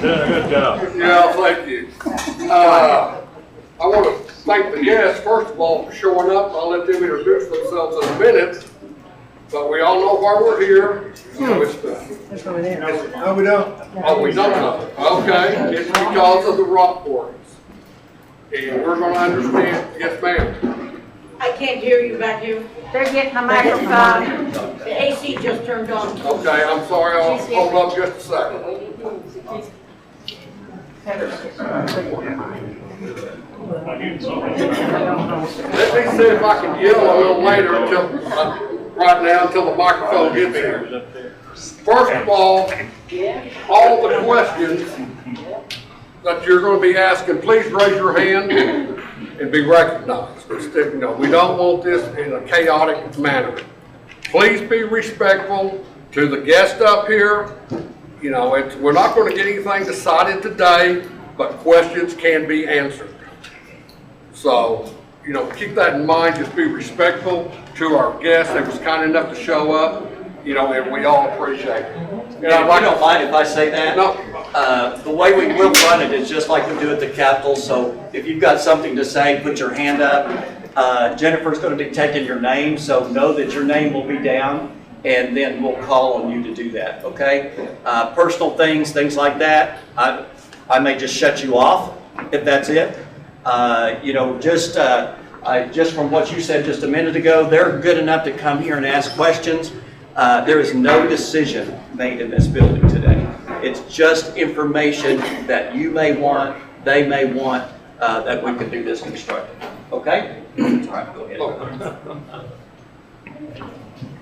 Good job. Yeah, thank you. I want to thank the guests, first of all, for showing up. I'll let them introduce themselves in a minute. But we all know why we're here. So it's No, we don't. oh, we don't know. Okay, it's because of the rock quarries. And we're going to understand. Yes, ma'am. I can't hear you back here. They're getting the microphone. The AC just turned on. Okay, I'm sorry. I'll hold up just a second. Let me see if I can yell a little later until right now until the microphone gets here. First of all the questions that you're going to be asking, please raise your hand and be recognized. You know, we don't want this in a chaotic manner. Please be respectful to the guest up here. You know, we're not going to get anything decided today, but questions can be answered. So, you know, keep that in mind. Just be respectful to our guests. They was kind enough to show up, you know, and we all appreciate it. And if you don't mind if I say that? No. The way we will run it is just like we do at the Capitol. So if you've got something to say, put your hand up. Jennifer's going to be taking your name, so know that your name will be down, and then we'll call on you to do that, okay? Personal things like that, I may just shut you off if that's it. You know, just from what you said just a minute ago, they're good enough to come here and ask questions. There is no decision made in this building today. It's just information that you may want, they may want, that we can do this constructive. Okay? All right, go ahead.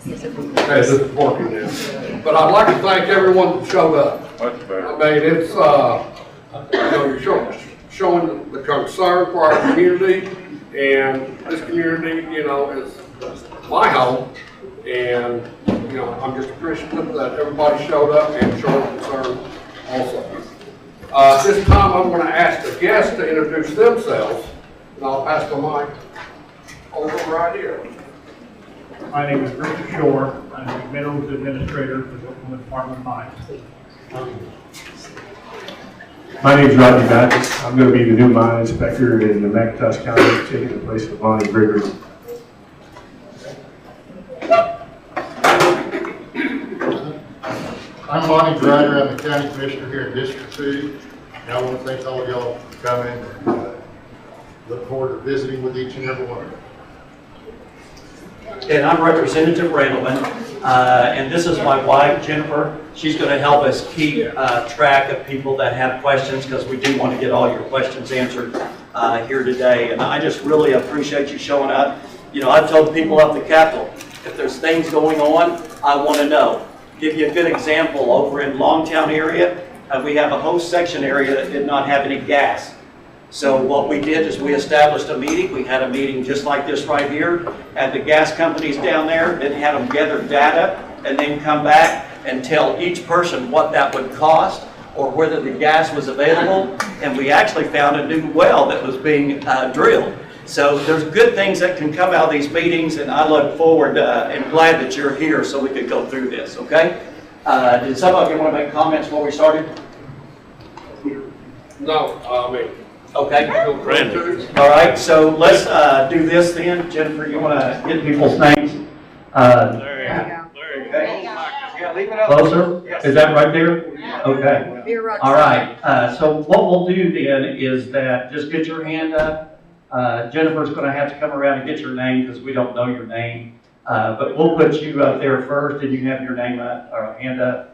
Okay, this is working now. But I'd like to thank everyone that showed up. Much better. I mean, it's, you know, you're showing the concern for our community, and this community, you know, is my home, and, you know, I'm just appreciative that everybody showed up and showed concern also. This time I'm going to ask the guests to introduce themselves, and I'll pass the mic over right here. My name is Richard Shore. I'm the Minerals Administrator for the Oklahoma Department of Mines. My name is Rodney Baptist. I'm going to be the new mine inspector in the McIntosh County, taking the place of Marty Grinder. I'm Marty Grinder. I'm the County Commissioner here in District 2. And I want to thank all of y'all for coming and look forward to visiting with each and every one of you. And I'm Representative Randelman, and this is my wife, Jennifer. She's going to help us keep track of people that have questions, because we do want to get all your questions answered here today. And I just really appreciate you showing up. You know, I've told people up the Capitol, if there's things going on, I want to know. Give you a good example, over in Longtown area, we have a whole section area that did not have any gas. So what we did is we established a meeting. We had a meeting just like this right here, and the gas companies down there, then had them gather data and then come back and tell each person what that would cost or whether the gas was available. And we actually found a new well that was being drilled. So there's good things that can come out of these meetings, and I look forward and glad that you're here so we could go through this, okay? Did some of you want to make comments before we started? No, I mean, Okay. Randy. All right, so let's do this then. Jennifer, you want to get people's names? There you go. There you go. Okay. Yeah, leave it up. Closer? Is that right there? Okay. Here, right All right, so what we'll do then is that just get your hand up. Jennifer's going to have to come around and get your name because we don't know your name. But we'll put you up there first, and you have your name up, or hand up.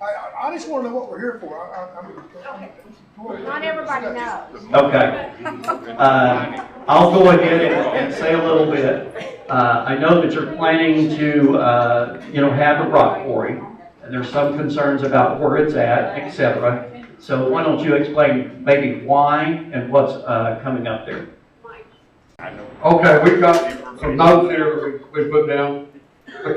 I just want to know what we're here for. Not everybody knows. Okay. I'll go ahead and say a little bit. I know that you're planning to, you know, have a rock quarry, and there's some concerns about where it's at, etc. So why don't you explain maybe why and what's coming up there? okay, we've got some notes here that we put down. The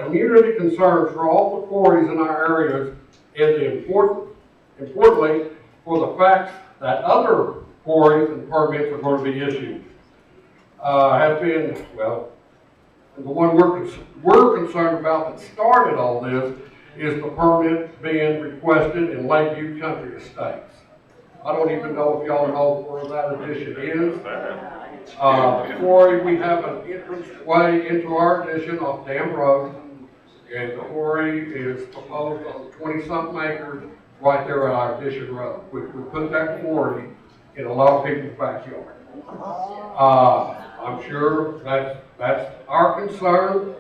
community concerns for all the quarries in our areas, and importantly, for the fact that other quarries and permits are going to be issued. Have been, well, the one we're concerned about that started all this is the permit being requested in Lakeview Country Estates. I don't even know if y'all know where that addition is. Quarry, we have an entrance way into our addition off Dam Road, and the quarry is proposed on 20-something acres right there at our addition road. We put that quarry in a lot of people's backyard. I'm sure that's our concern,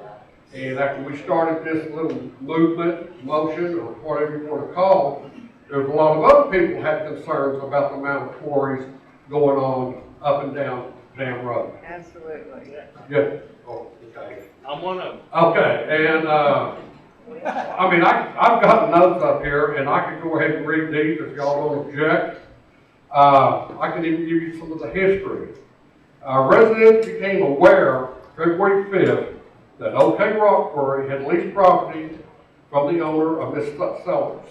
and after we started this little movement, motion, or whatever you want to call it, there's a lot of other people who had concerns about the amount of quarries going on up and down Dam Road. Absolutely. Yeah. Oh, okay. I'm one of them. Okay, and, I mean, I've got notes up here, and I can go ahead and read these if y'all don't object. I can even give you some of the history. Residents became aware February 5th that OK Rock Quarry had leased property from the owner of Miss Sellers,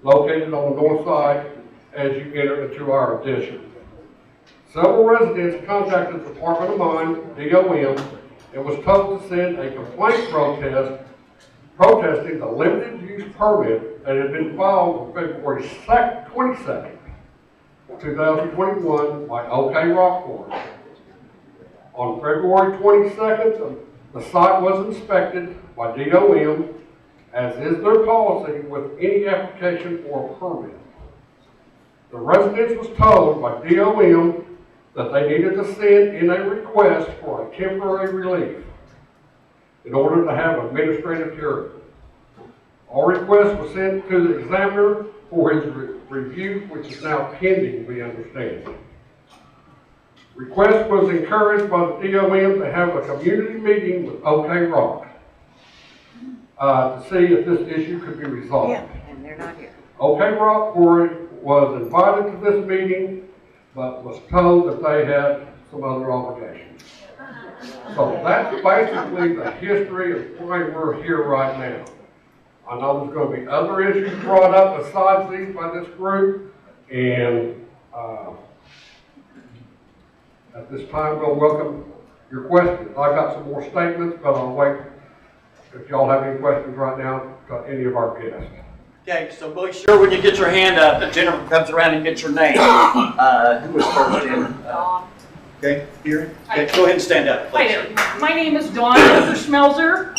located on the north side as you enter into our addition. Several residents contacted the Department of Mines, DOM, and was told to send a complaint protest protesting the limited use permit that had been filed on February 22nd, 2021 by OK Rock Quarry. On February 22nd, the site was inspected by DOM, as is their policy with any application for a permit. The residents was told by DOM that they needed to send in a request for a temporary relief in order to have administrative hearing. All requests were sent to the examiner for his review, which is now pending, we understand. Request was encouraged by the DOM to have a community meeting with OK Rock to see if this issue could be resolved. Yeah, and they're not here. OK Rock Quarry was invited to this meeting, but was told that they had some other obligations. So that's basically the history of why we're here right now. I know there's going to be other issues brought up besides these by this group, and at this time we'll welcome your questions. I've got some more statements, but I'll wait if y'all have any questions right now to any of our guests. Okay, so be sure when you get your hand up that Jennifer comes around and gets your name. Who was first in? Okay, here. Okay, go ahead and stand up, Hi please. there. My name is Dawn Schmelzer.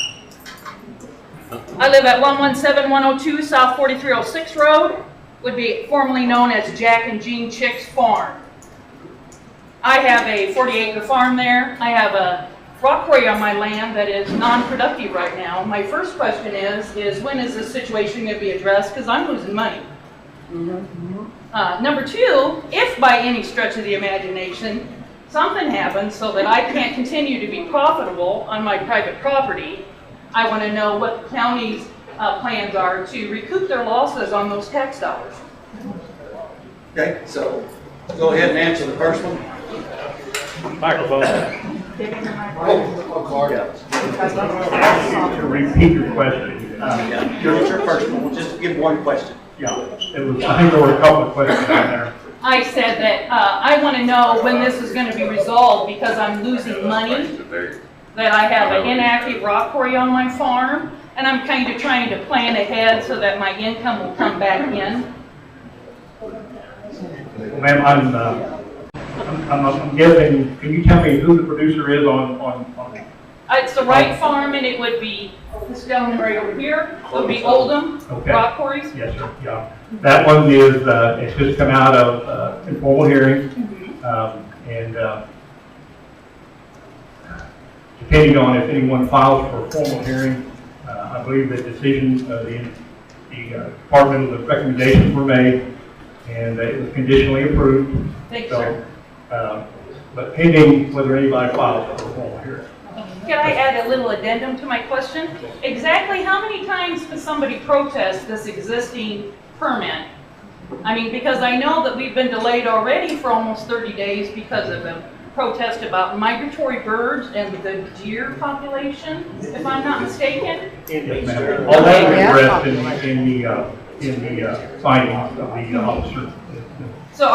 I live at 117102 South 4306 Road, would be formerly known as Jack and Jean Chick's Farm. I have a 40-acre farm there. I have a rock quarry on my land that is non-productive right now. My first question is when is this situation going to be addressed? Because I'm losing money. Number two, if by any stretch of the imagination something happens so that I can't continue to be profitable on my private property, I want to know what the county's plans are to recoup their losses on those tax dollars. Okay, so go ahead and answer the first one. Microphone. To repeat your question. Yeah, here's your first one. We'll just give one question. Yeah, it was, I think there were a couple of questions in there. I said that I want to know when this is going to be resolved because I'm losing money, that I have an inactive rock quarry on my farm, and I'm kind of trying to plan ahead so that my income will come back in. Well, ma'am, I'm guessing, can you tell me who the producer is on It's the right farm, and it would be this gentleman right over here. It would be Oldham Okay. Rock Quarries. Yes, sir, yeah. That one is, it's just come out of informal hearing, and depending on if anyone files for a formal hearing, I believe the decision of the department, the recommendations were made, and it was conditionally approved. Thank you, sir. But pending whether anybody files for a formal hearing. Can I add a little addendum to my question? Exactly how many times does somebody protest this existing permit? I mean, because I know that we've been delayed already for almost 30 days because of a protest about migratory birds and the deer population, if I'm not mistaken. Yes, ma'am. All that was addressed in the findings of the officer. So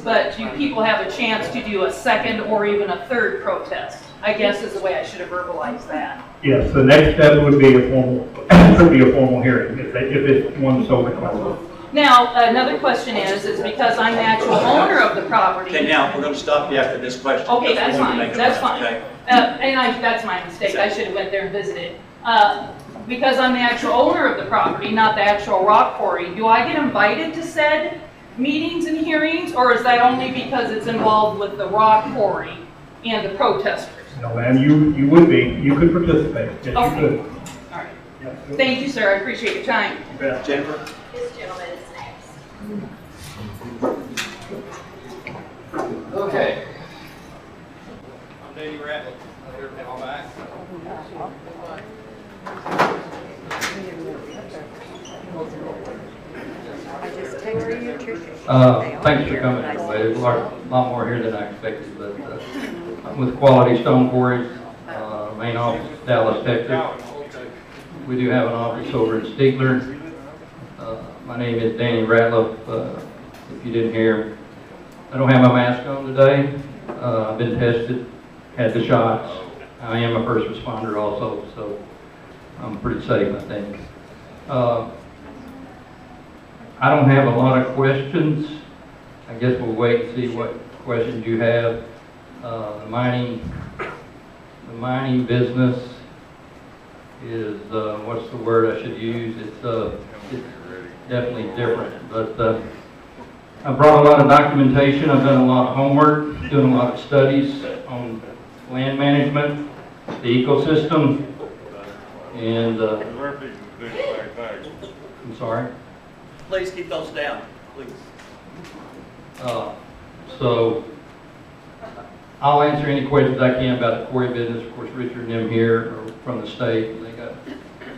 but do people have a chance to do a second or even a third protest? I guess is the way I should have verbalized that. Yes, the next step would be a formal, could be a formal hearing, if it's one so requested. Now, another question is because I'm the actual owner of the property. Okay, now, we're gonna stop you after this question. Okay, that's Before you fine, make a that's motion, fine. okay? That's my mistake, I should have went there and visited. Because I'm the actual owner of the property, not the actual rock quarry, do I get invited to said meetings and hearings, or is that only because it's involved with the rock quarry and the protesters? No, ma'am, you would be, you could participate, yes, you Okay. could. All right, Yes. thank you, sir, I appreciate your time. Jennifer? This gentleman is next. Okay. I'm Randy Randelman. Here to my back. I just texted you, Tricia. Thanks for coming, everybody. There's a lot more here than I expected, but I'm with Quality Stone Quarries, main office, Dallas, Texas. We do have an office over in Stigler. My name is Danny Ratliff, if you didn't hear. I don't have my mask on today. I've been tested, had the shots. I am a first responder also, so I'm pretty safe, I think. I don't have a lot of questions. I guess we'll wait and see what questions you have. The mining business is, what's the word I should use? It's definitely different. But I brought a lot of documentation. I've done a lot of homework, doing a lot of studies on land management, the ecosystem, and I'm sorry. Please keep those down, please. So I'll answer any questions I can about the quarry business. Of course, Richard and them here are from the state.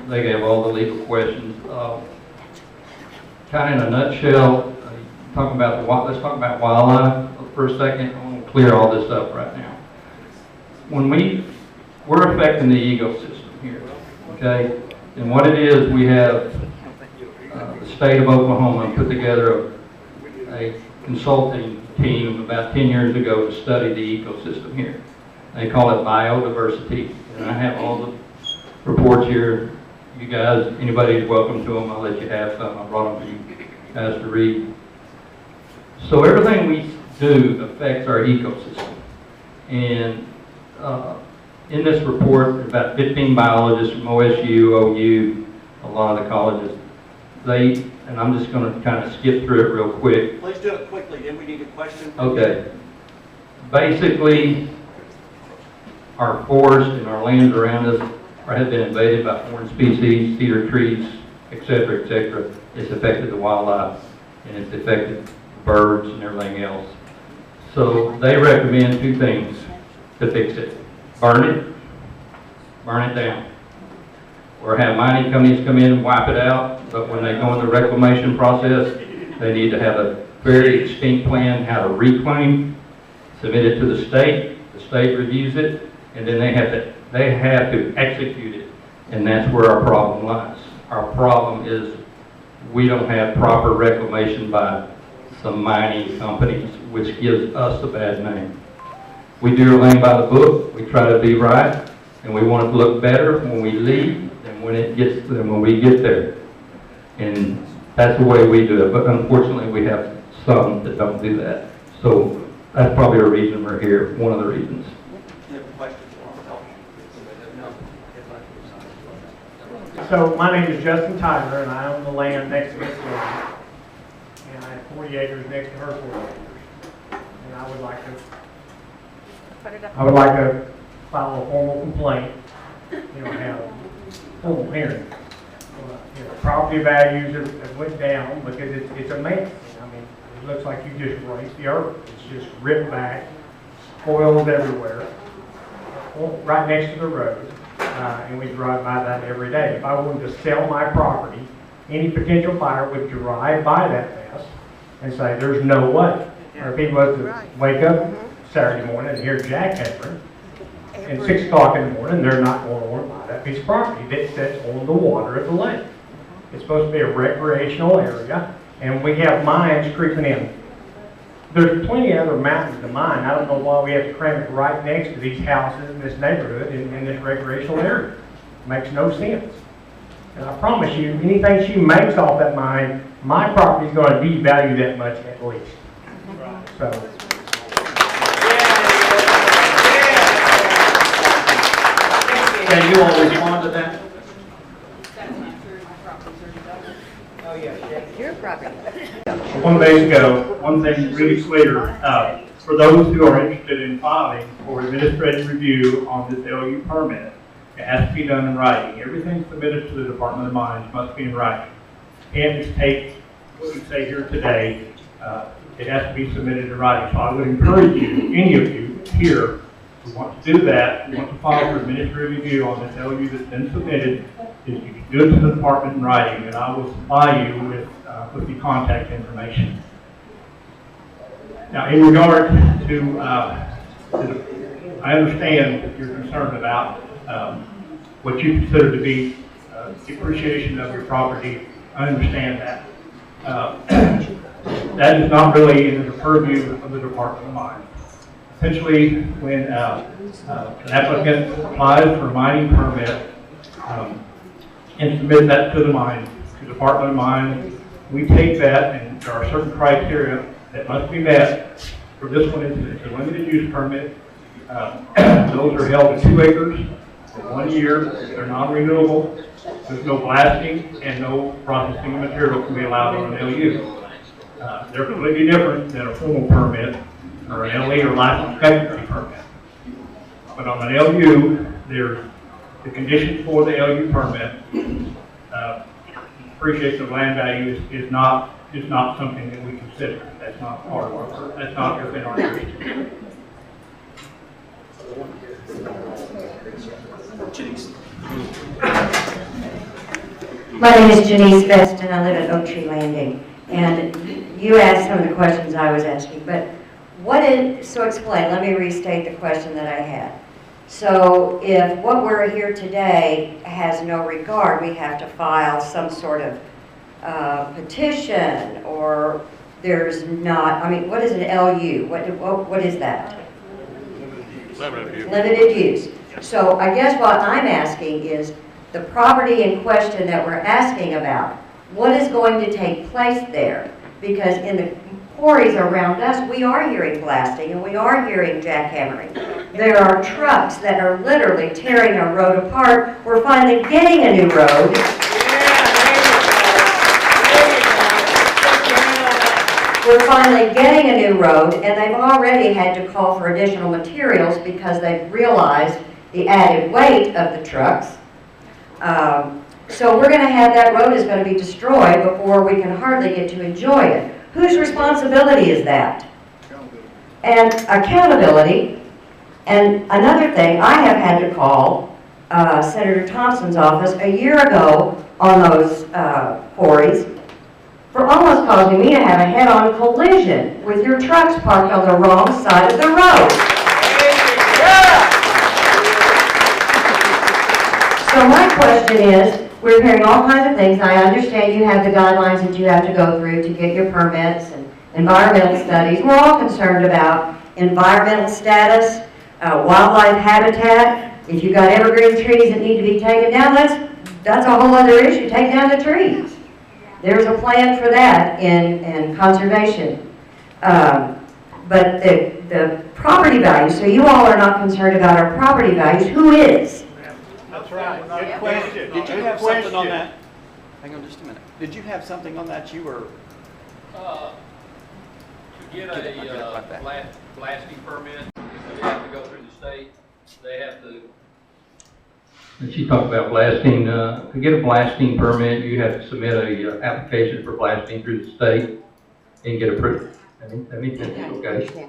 They have all the legal questions. Kind of in a nutshell, let's talk about wildlife for a second. I want to clear all this up right now. When we're affecting the ecosystem here, okay? And what it is, we have the state of Oklahoma put together a consulting team about 10 years ago to study the ecosystem here. They call it biodiversity. And I have all the reports here. You guys, anybody's welcome to them. I'll let you have some. I brought them for you guys to read. So everything we do affects our ecosystem. And in this report, about 15 biologists from OSU, OU, a lot of the colleges, and I'm just going to kind of skip through it real quick. Please do it quickly, then we need a question. Okay. Basically, our forest and our lands around us have been invaded by foreign species, cedar trees, etc., etc. It's affected the wildlife, and it's affected birds and everything else. So they recommend two things to fix it. Burn it down. Or have mining companies come in and wipe it out, but when they go in the reclamation process, they need to have a very distinct plan how to reclaim, submit it to the state reviews it, and then they have to execute it, and that's where our problem lies. Our problem is we don't have proper reclamation by some mining companies, which gives us a bad name. We do everything by the book, we try to be right, and we want it to look better when we leave than when we get there. And that's the way we do it, but unfortunately we have some that don't do that. So that's probably a reason we're here, one of the reasons. So my name is Justin Tyler, and I own the land next to this lady, and I have 40 acres next to her 40 acres. And I would like to file a formal complaint, have a formal hearing. Property values have went down because it's amazing. I mean, it looks like you just raked the earth. It's just ripped back, spoils everywhere, right next to the road. And we drive by that every day. If I wanted to sell my property, any potential buyer would drive by that mess and say, there's no way. Or if he was to wake up Saturday morning and hear jackhammering, and 6 o'clock in the morning, they're not going to want to buy that piece of property that sits on the water of the lake. It's supposed to be a recreational area, and we have mines creeping in. There's plenty of other mountains to mine. I don't know why we have to cram it right next to these houses in this neighborhood in this recreational area. Makes no sense. And I promise you, anything she makes off that mine, my property's gonna devalue that much at least. So, Can you all respond to that? Your property. one day ago, one thing really clear, for those who are interested in filing for administrative review on this LU permit, it has to be done in writing. Everything submitted to the Department of Mines must be in writing. Can't just take what we say here today. It has to be submitted in writing. So I would encourage you, any of you here, who want to do that, who want to file for administrative review on this LU that's been submitted, is you can do it to the department in writing, and I will supply you with the contact information. Now, in regard to, I understand that you're concerned about what you consider to be depreciation of your property. I understand that. That is not really in the purview of the Department of Mines. Essentially, when an applicant applies for a mining permit and submits that to the mine, to the Department of Mines, we take that, and there are certain criteria that must be met. For this one, it's a limited use permit. Those are held to 2 acres for 1 year. They're non-renewable. There's no blasting and no processing of material can be allowed on an LU. They're completely different than a formal permit or an LE or license expectancy permit. But on an LU, there's the conditions for the LU permit. Appreciation of land value is not something that we consider. That's not part of our, that's not within our jurisdiction. My name is Janice Best, and I live at Oak Tree Landing. And you asked some of the questions I was asking, but so explain, let me restate the question that I had. So if what we're here today has no regard, we have to file some sort of petition, or there's not, I mean, what is an LU? What is that? Limited use. So I guess what I'm asking is the property in question that we're asking about, what is going to take place there? Because in the quarries around us, we are hearing blasting and we are hearing jackhammering. There are trucks that are literally tearing a road apart. We're finally getting a new road. We're finally getting a new road, and they've already had to call for additional materials because they've realized the added weight of the trucks. So we're going to have that road is going to be destroyed before we can hardly get to enjoy it. Whose responsibility is that? And accountability. And another thing, I have had to call Senator Thompson's office a year ago on those quarries for almost causing me to have a head-on collision with your trucks parked on the wrong side of the road. So my question is, we're hearing all kinds of things. I understand you have the guidelines that you have to go through to get your permits and environmental studies. We're all concerned about environmental status, wildlife habitat. If you've got evergreen trees that need to be taken down, that's a whole other issue. Take down the trees. There's a plan for that in conservation. But the property values, so you all are not concerned about our property values. Who is? That's right. Good question. Did you have something on that? Hang on just a minute. Did you have something on that you were? To get a blasting permit, they have to go through the state. They have to. And she talked about blasting. To get a blasting permit, you have to submit a application for blasting through the state and get approved. That means okay.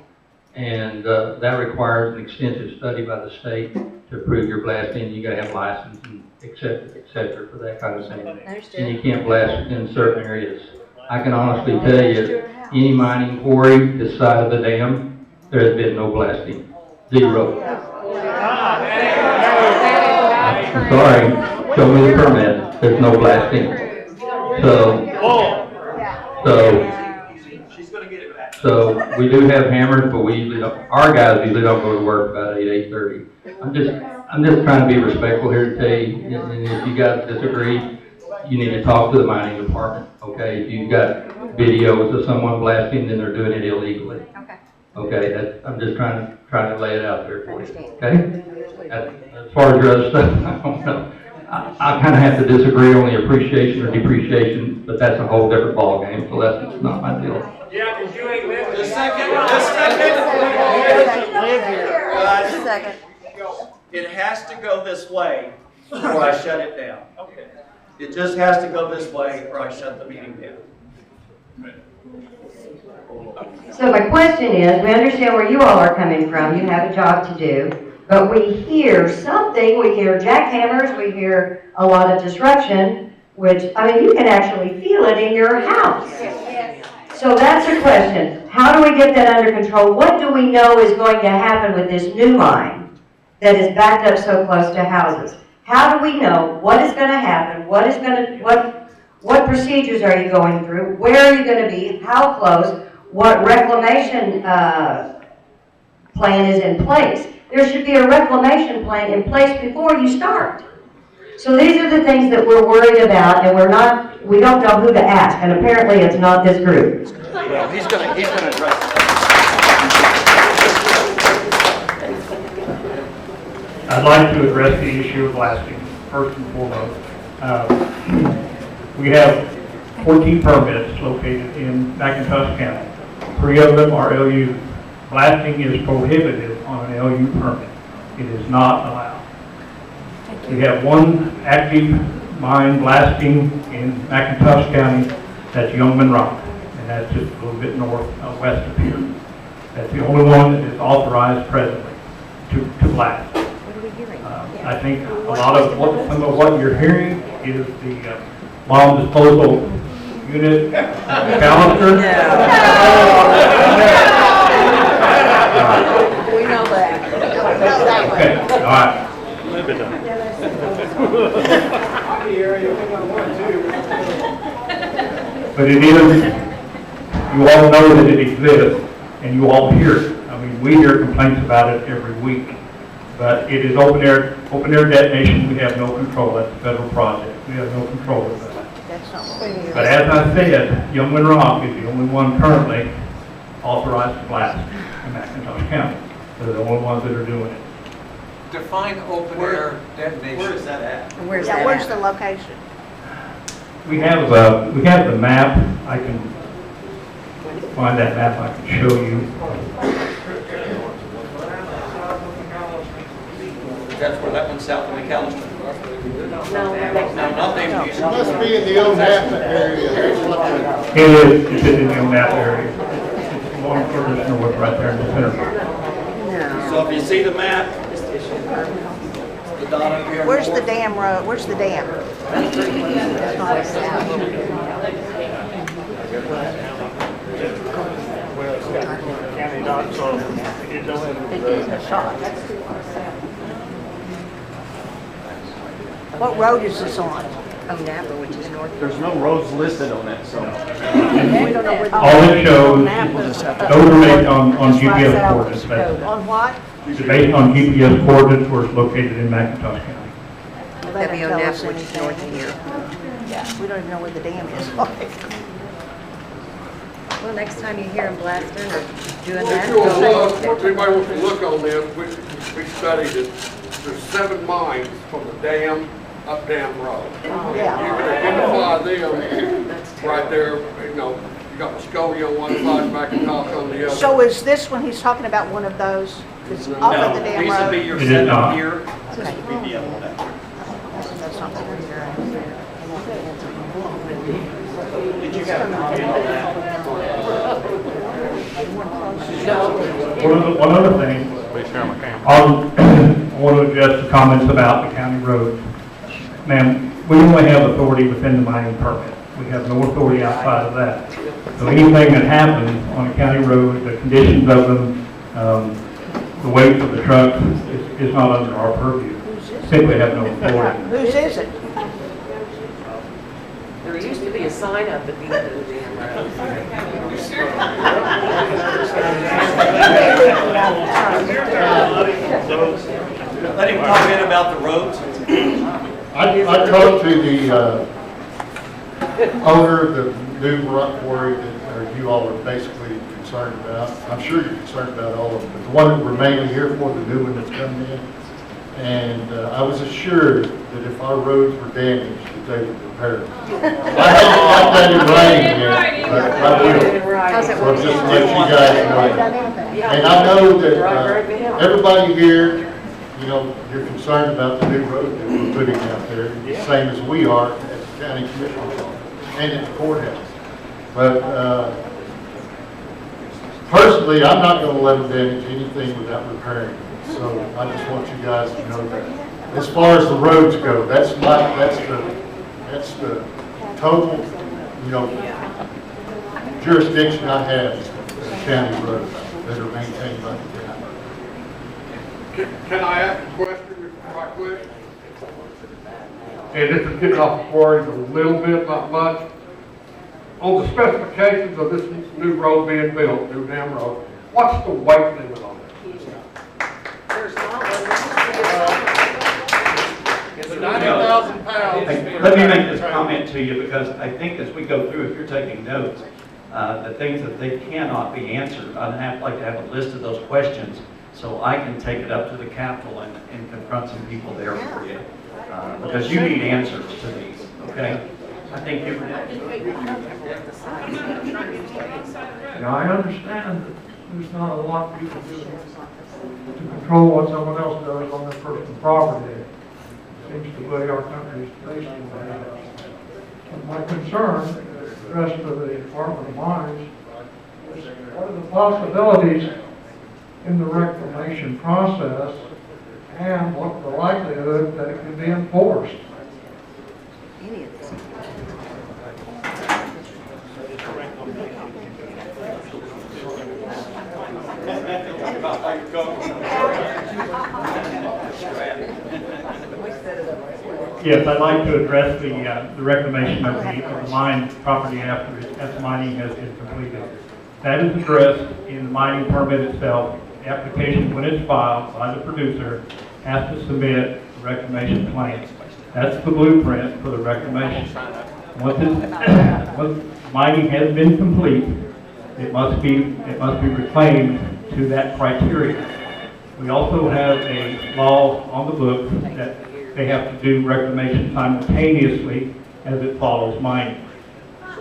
And that requires an extensive study by the state to approve your blasting. You got to have license and et cetera for that kind of thing. And you can't blast in certain areas. I can honestly tell you, any mining quarry this side of the dam, there has been no blasting. Zero. I'm sorry, show me the permit. There's no blasting. So we do have hammers, but we usually don't, our guys usually don't go to work about 8:30. I'm just trying to be respectful here today, and if you guys disagree, you need to talk to the mining department, okay? If you've got videos of someone blasting, then they're doing it illegally. Okay. Okay, I'm just trying to lay it out there for you, okay? As far as your other stuff, I don't know. I kind of have to disagree on the appreciation or depreciation, but that's a whole different ballgame, so that's not my deal. Yeah, because you ain't living. Just a second. Live here. Just a second. It has to go this way or I shut it down. Okay. It just has to go this way or I shut the meeting down. So my question is, we understand where you all are coming from, you have a job to do, but we hear something, we hear jackhammers, we hear a lot of disruption, which, I mean, you can actually feel it in your house. So that's the question, how do we get that under control? What do we know is going to happen with this new line that is backed up so close to houses? How do we know what is going to happen? What procedures are you going through? Where are you going to be? How close? What reclamation plan is in place? There should be a reclamation plan in place before you start. So these are the things that we're worried about, and we don't know who to ask, and apparently it's not this group. Well, he's gonna address it. I'd like to address the issue of blasting, first and foremost. We have 14 permits located in McIntosh County. 3 of them are LU. Blasting is prohibited on an LU permit. It is not allowed. We have 1 active mine blasting in McIntosh County, that's Youngman Rock, and that's just a little bit west of here. That's the only one that is authorized presently to blast. I think a lot of some of what you're hearing is the bomb disposal unit canister. We know that. Okay, all right. But it is, you all know that it exists, and you all hear it. I mean, we hear complaints about it every week. But it is open air detonation. We have no control. That's a federal project. We have no control of that. But as I said, Youngman Rock is the only one currently authorized to blast in McIntosh County. They're the only ones that are doing it. Define open air detonation. Where is that at? Where's the location? We have the map. I can find that map. I can show you. That's where that one's south of McAllister. No, not them. It must be in the old Napa area. It's in the Napa area. It's along further north, right there in the center. So if you see the map, the dot up here. Where's the dam road? Where's the dam? What road is this on? Oh, Napa, which is north. There's no roads listed on that, so. We don't know where the. All it shows, those are based on GPS coordinates. On what? It's based on GPS coordinates where it's located in McIntosh County. W.O. Napa, which is north of here. Yeah, we don't even know where the dam is. Well, next time you hear them blasting or doing If that, you'll go look, if anybody wants to look on this, we studied it. There's 7 mines from the dam up Dam Road. You Yeah. can identify them right there, you know, you got Muskogee on one side, McIntosh on the other. So is this when he's talking about one of those? It's off of the No, dam these would be road? your It is 7 not. here. This would be the other one. That's not what we're hearing. Did you have a copy of that? One other thing, I want to address the comments about the county roads. Ma'am, we only have authority within the mining permit. We have no authority outside of that. So anything that happens on a county road, the conditions of them, the weight of the trucks is not under our purview. Simply have no authority. Whose is it? There used to be a sign up at the end of the damn road. Let him comment about the roads. I talked to the owner of the new rock quarry that you all are basically concerned about. I'm sure you're concerned about all of them, but the one that we're mainly here for, the new one that's coming in. And I was assured that if our roads were damaged, that they would repair them. I haven't got that in writing yet, but I will. So just to let you guys know. And I know that everybody here, you know, you're concerned about the new road that we're putting out there, the same as we are at the county commissioner's office and at the courthouse. But personally, I'm not going to let them damage anything without repairing it. So I just want you guys to know that. As far as the roads go, that's the total, you know, jurisdiction I have is the county roads that are maintained by the county. Can I ask a question right quick? And this is getting off the quarries a little bit, not much. On the specifications of this new road being built, new dam road, what's the weight limit on it? There's not It's 90,000 pounds. Hey, let me make this comment to you, because I think as we go through, if you're taking notes, the things that they cannot be answered, I'd like to have a list of those questions so I can take it up to the Capitol and confront some people there for you. Because you need answers to these, okay? I think you. Now, I understand that there's not a lot you can do to control what someone else does on their personal property. It seems the way our country is facing that. But my concern, the rest of the Department of Mines, is what are the possibilities in the reclamation process and what the likelihood that it can be enforced. Yes, I'd like to address the reclamation of the mine property after mining has been completed. That is addressed in the mining permit itself. The application, when it's filed by the producer, has to submit a reclamation plan. That's the blueprint for the reclamation. Once mining has been complete, it must be reclaimed to that criteria. We also have a law on the books that they have to do reclamation simultaneously as it follows mining.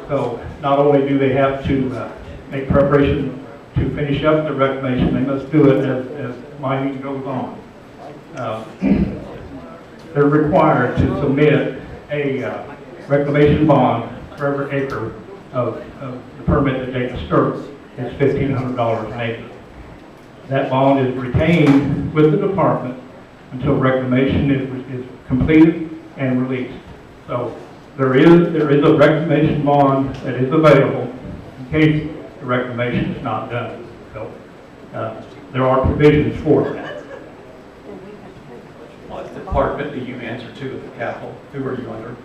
So not only do they have to make preparation to finish up the reclamation, they must do it as mining goes on. They're required to submit a reclamation bond for every acre of the permit that they disturb. It's $1,500 an acre. That bond is retained with the department until reclamation is completed and released. So there is a reclamation bond that is available in case the reclamation is not done. So there are provisions for that. What department do you answer to at the Capitol? Who are you under?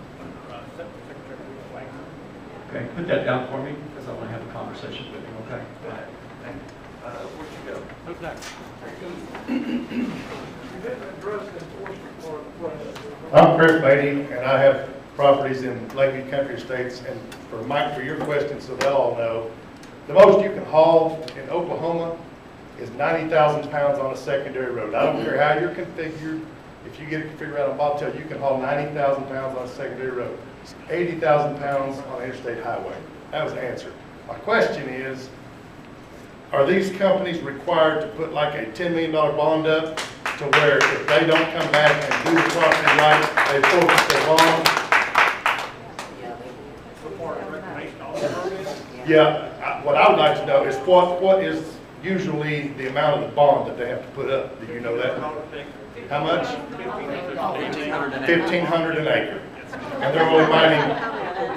Okay, put that down for me, because I want to have a conversation with you, okay? Where'd you go? Who's next? I'm Chris Beatty, and I have properties in Lakeview Country Estates, and for your question, so they'll all know, the most you can haul in Oklahoma is 90,000 pounds on a secondary road. I don't care how you're configured. If you get it configured out on bobtail, you can haul 90,000 pounds on a secondary road. 80,000 pounds on an interstate highway. That was the answer. My question is, are these companies required to put like a $10 million bond up to where if they don't come back and do the property right, they forfeit their bond? Yeah, what I would like to know is what is usually the amount of the bond that they have to put up? Do you know that? How much? $1,500 an acre. And they're only mining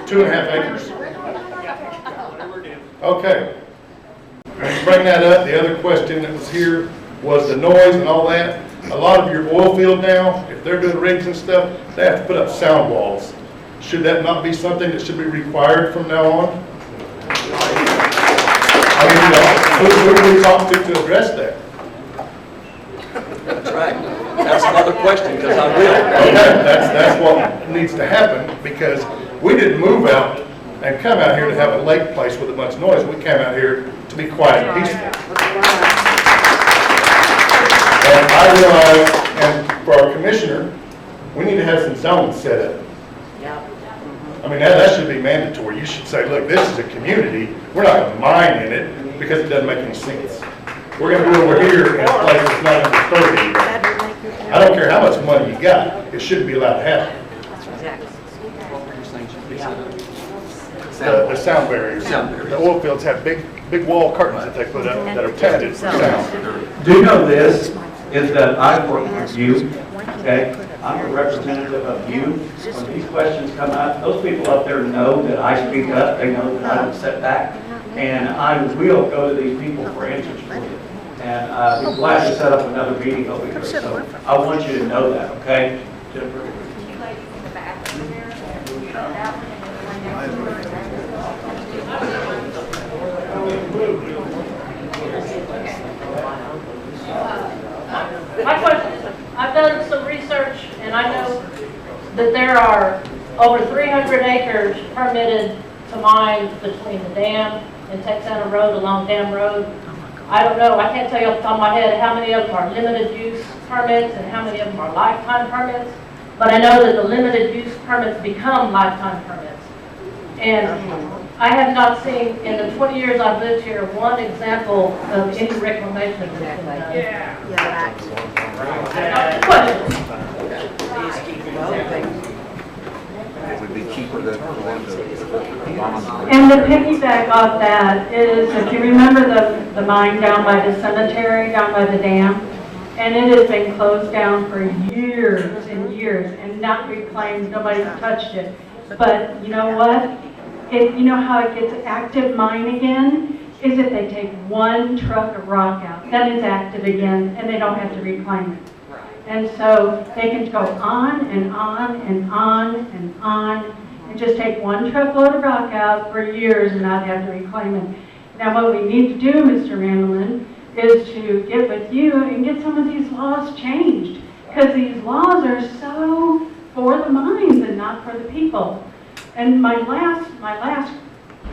2.5 acres. Okay. To bring that up, the other question that was here was the noise and all that. A lot of your oil field now, if they're doing rigs and stuff, they have to put up sound walls. Should that not be something that should be required from now on? I mean, who do we talk to address that? That's right. That's another question, because I will. Okay, that's what needs to happen, because we didn't move out and come out here to have a lake place with a bunch of noise. We came out here to be quiet and peaceful. And I realize, and for our commissioner, we need to have some zones set up. I mean, that should be mandatory. You should say, look, this is a community. We're not going to mine in it because it doesn't make any sense. We're going to do over here in a place that's not under 30. I don't care how much money you got. It shouldn't be allowed to happen. The sound barriers. The oil fields have big wall curtains that they put up that are tested for sound. Do know this, is that I work with you, okay? I'm a representative of you. When these questions come up, those people up there know that I speak up. They know that I don't sit back. And I will go to these people for answers for you. And I'd be glad to set up another meeting over here. So I want you to know that, okay? Jennifer? My question is, I've done some research and I know that there are over 300 acres permitted to mine between the dam and Texana Road along Dam Road. I don't know, I can't tell you off the top of my head how many of them are limited use permits and how many of them are lifetime permits, but I know that the limited use permits become lifetime permits. And I have not seen, in the 20 years I've lived here, one example of any reclamation that's been done. Questions? It would be cheaper than And the piggyback off that is, if you remember the mine down by the cemetery, down by the dam, and it has been closed down for years and years and not reclaimed, nobody's touched it. But you know what? You know how it gets active mine again? Is if they take one truck of rock out, then it's active again and they don't have to reclaim it. And so they can go on and on and on and on and just take one truckload of rock out for years and not have to reclaim it. Now what we need to do, Mr. Randelman, is to get with you and get some of these laws changed. Because these laws are so for the mines and not for the people. And my last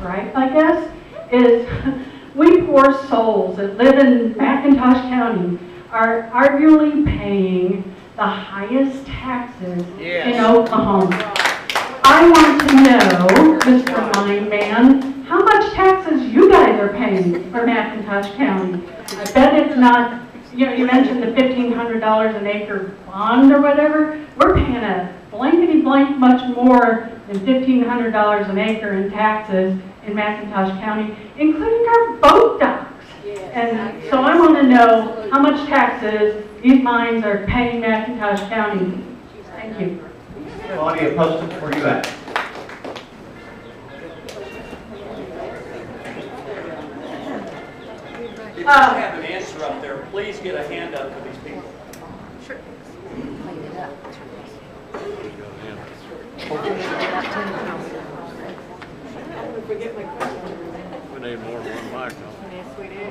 gripe, I guess, is we poor souls that live in McIntosh County are arguably paying the highest taxes in Oklahoma. I want to know, Mr. Mine Man, how much taxes you guys are paying for McIntosh County. I bet it's not, you mentioned the $1,500 an acre bond or whatever. We're paying a blankety blank much more than $1,500 an acre in taxes in McIntosh County, including our boat docks. And so I want to know how much taxes these mines are paying McIntosh County. Thank you. Claudia Poston, where you at? If you have an answer up there, please get a hand up to these people. Sure. We need more than one mic. Yes, we do.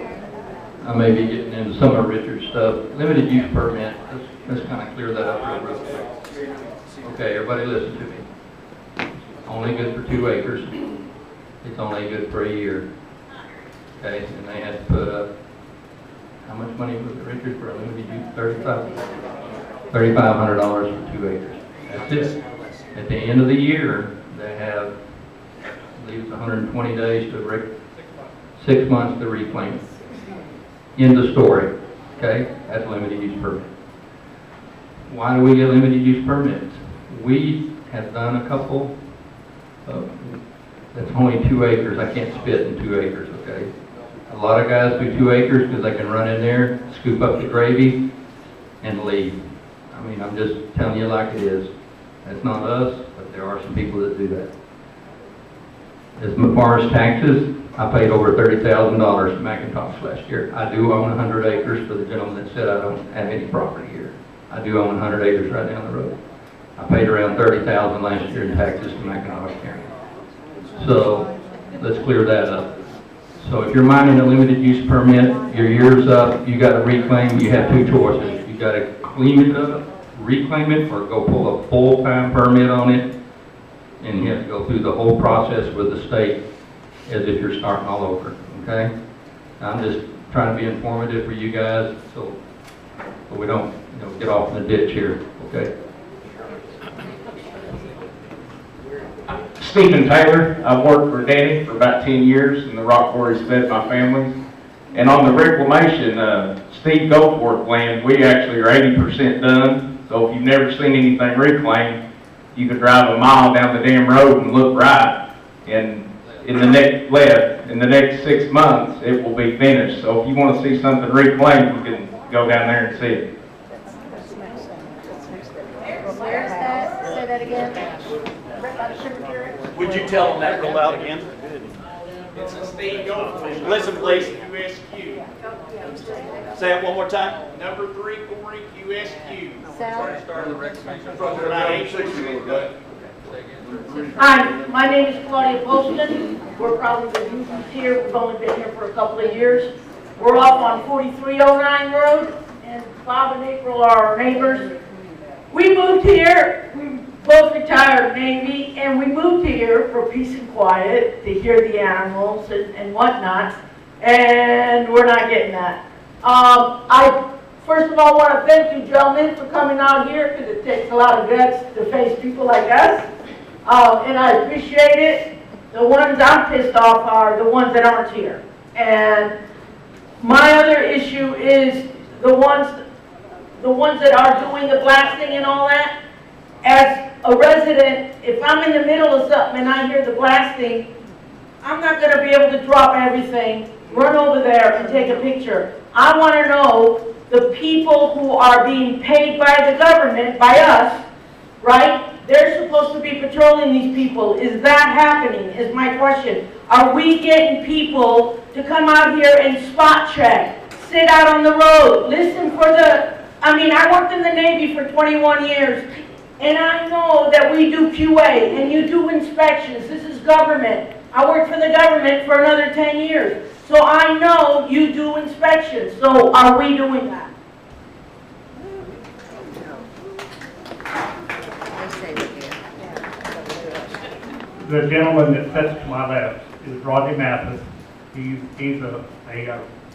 I may be getting into some of Richard's stuff. Limited use permit, let's kind of clear that up real quick. Okay, everybody listen to me. Only good for 2 acres. It's only good for a year. Okay, and they had to put up, how much money was it, Richard, for a limited use? $3,500 for 2 acres. That's it. At the end of the year, they have, I believe it's 120 days to 6 months to reclaim it. End of story. Okay, that's a limited use permit. Why do we get limited use permits? We have done a couple that's only 2 acres. I can't spit in 2 acres, okay? A lot of guys do 2 acres because they can run in there, scoop up the gravy, and leave. I mean, I'm just telling you like it is. That's not us, but there are some people that do that. As my forest taxes, I paid over $30,000 for McIntosh last year. I do own 100 acres for the gentleman that said I don't have any property here. I do own 100 acres right down the road. I paid around $30,000 last year in taxes to McIntosh County. So let's clear that up. So if you're mining a limited use permit, your year's up, you got to reclaim, you have 2 choices. You got to clean it up, reclaim it or go pull a full-time permit on it. And you have to go through the whole process with the state as if you're starting all over, okay? I'm just trying to be informative for you guys so we don't, get off in the ditch here, okay? Stephen Taylor. I've worked for Danny for about 10 years, and the rock quarries fed my family. And on the reclamation, Steve Goforth land, we actually are 80% done. So if you've never seen anything reclaimed, you could drive a mile down the damn road and look right. And in the next 6 months, it will be finished. So if you want to see something reclaimed, you can go down there and see it. Where's that? Say that again. Would you tell them that real loud again? It's a state government. Listen, please. USQ. Say it one more time. Number 3 Quarry, USQ. Hi, my name is Claudia Poston. We're probably the newbies here. We've only been here for a couple of years. We're off on 4309 Road, and Bob and April are our neighbors. We moved here, we both retired Navy, and we moved here for peace and quiet, to hear the animals and whatnot, and we're not getting that. I first of all want to thank you gentlemen for coming out here, because it takes a lot of guts to face people like us, and I appreciate it. The ones I'm pissed off are the ones that aren't here. And my other issue is the ones that are doing the blasting and all that. As a resident, if I'm in the middle of something and I hear the blasting, I'm not going to be able to drop everything, run over there and take a picture. I want to know the people who are being paid by the government, by us, right? They're supposed to be patrolling these people. Is that happening, is my question. Are we getting people to come out here and spot check, sit out on the road, listen for I worked in the Navy for 21 years, and I know that we do QA, and you do inspections. This is government. I worked for the government for another 10 years. So I know you do inspections. So are we doing that? The gentleman that sits to my left is Rodney Mathis. He's a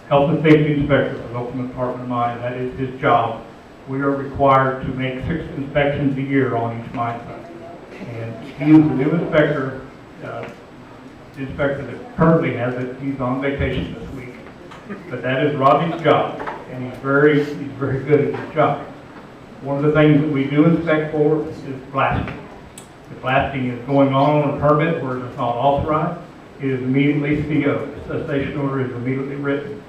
health and safety inspector for the Oklahoma Department of Mine. That is his job. We are required to make 6 inspections a year on each mine site. And he is the new inspector. The inspector that currently has it, he's on vacation this week. But that is Rodney's job, and he's very good at his job. One of the things that we do inspect for is blasting. If blasting is going on a permit where it's not authorized, it is immediately CO'd. The cessation order is immediately written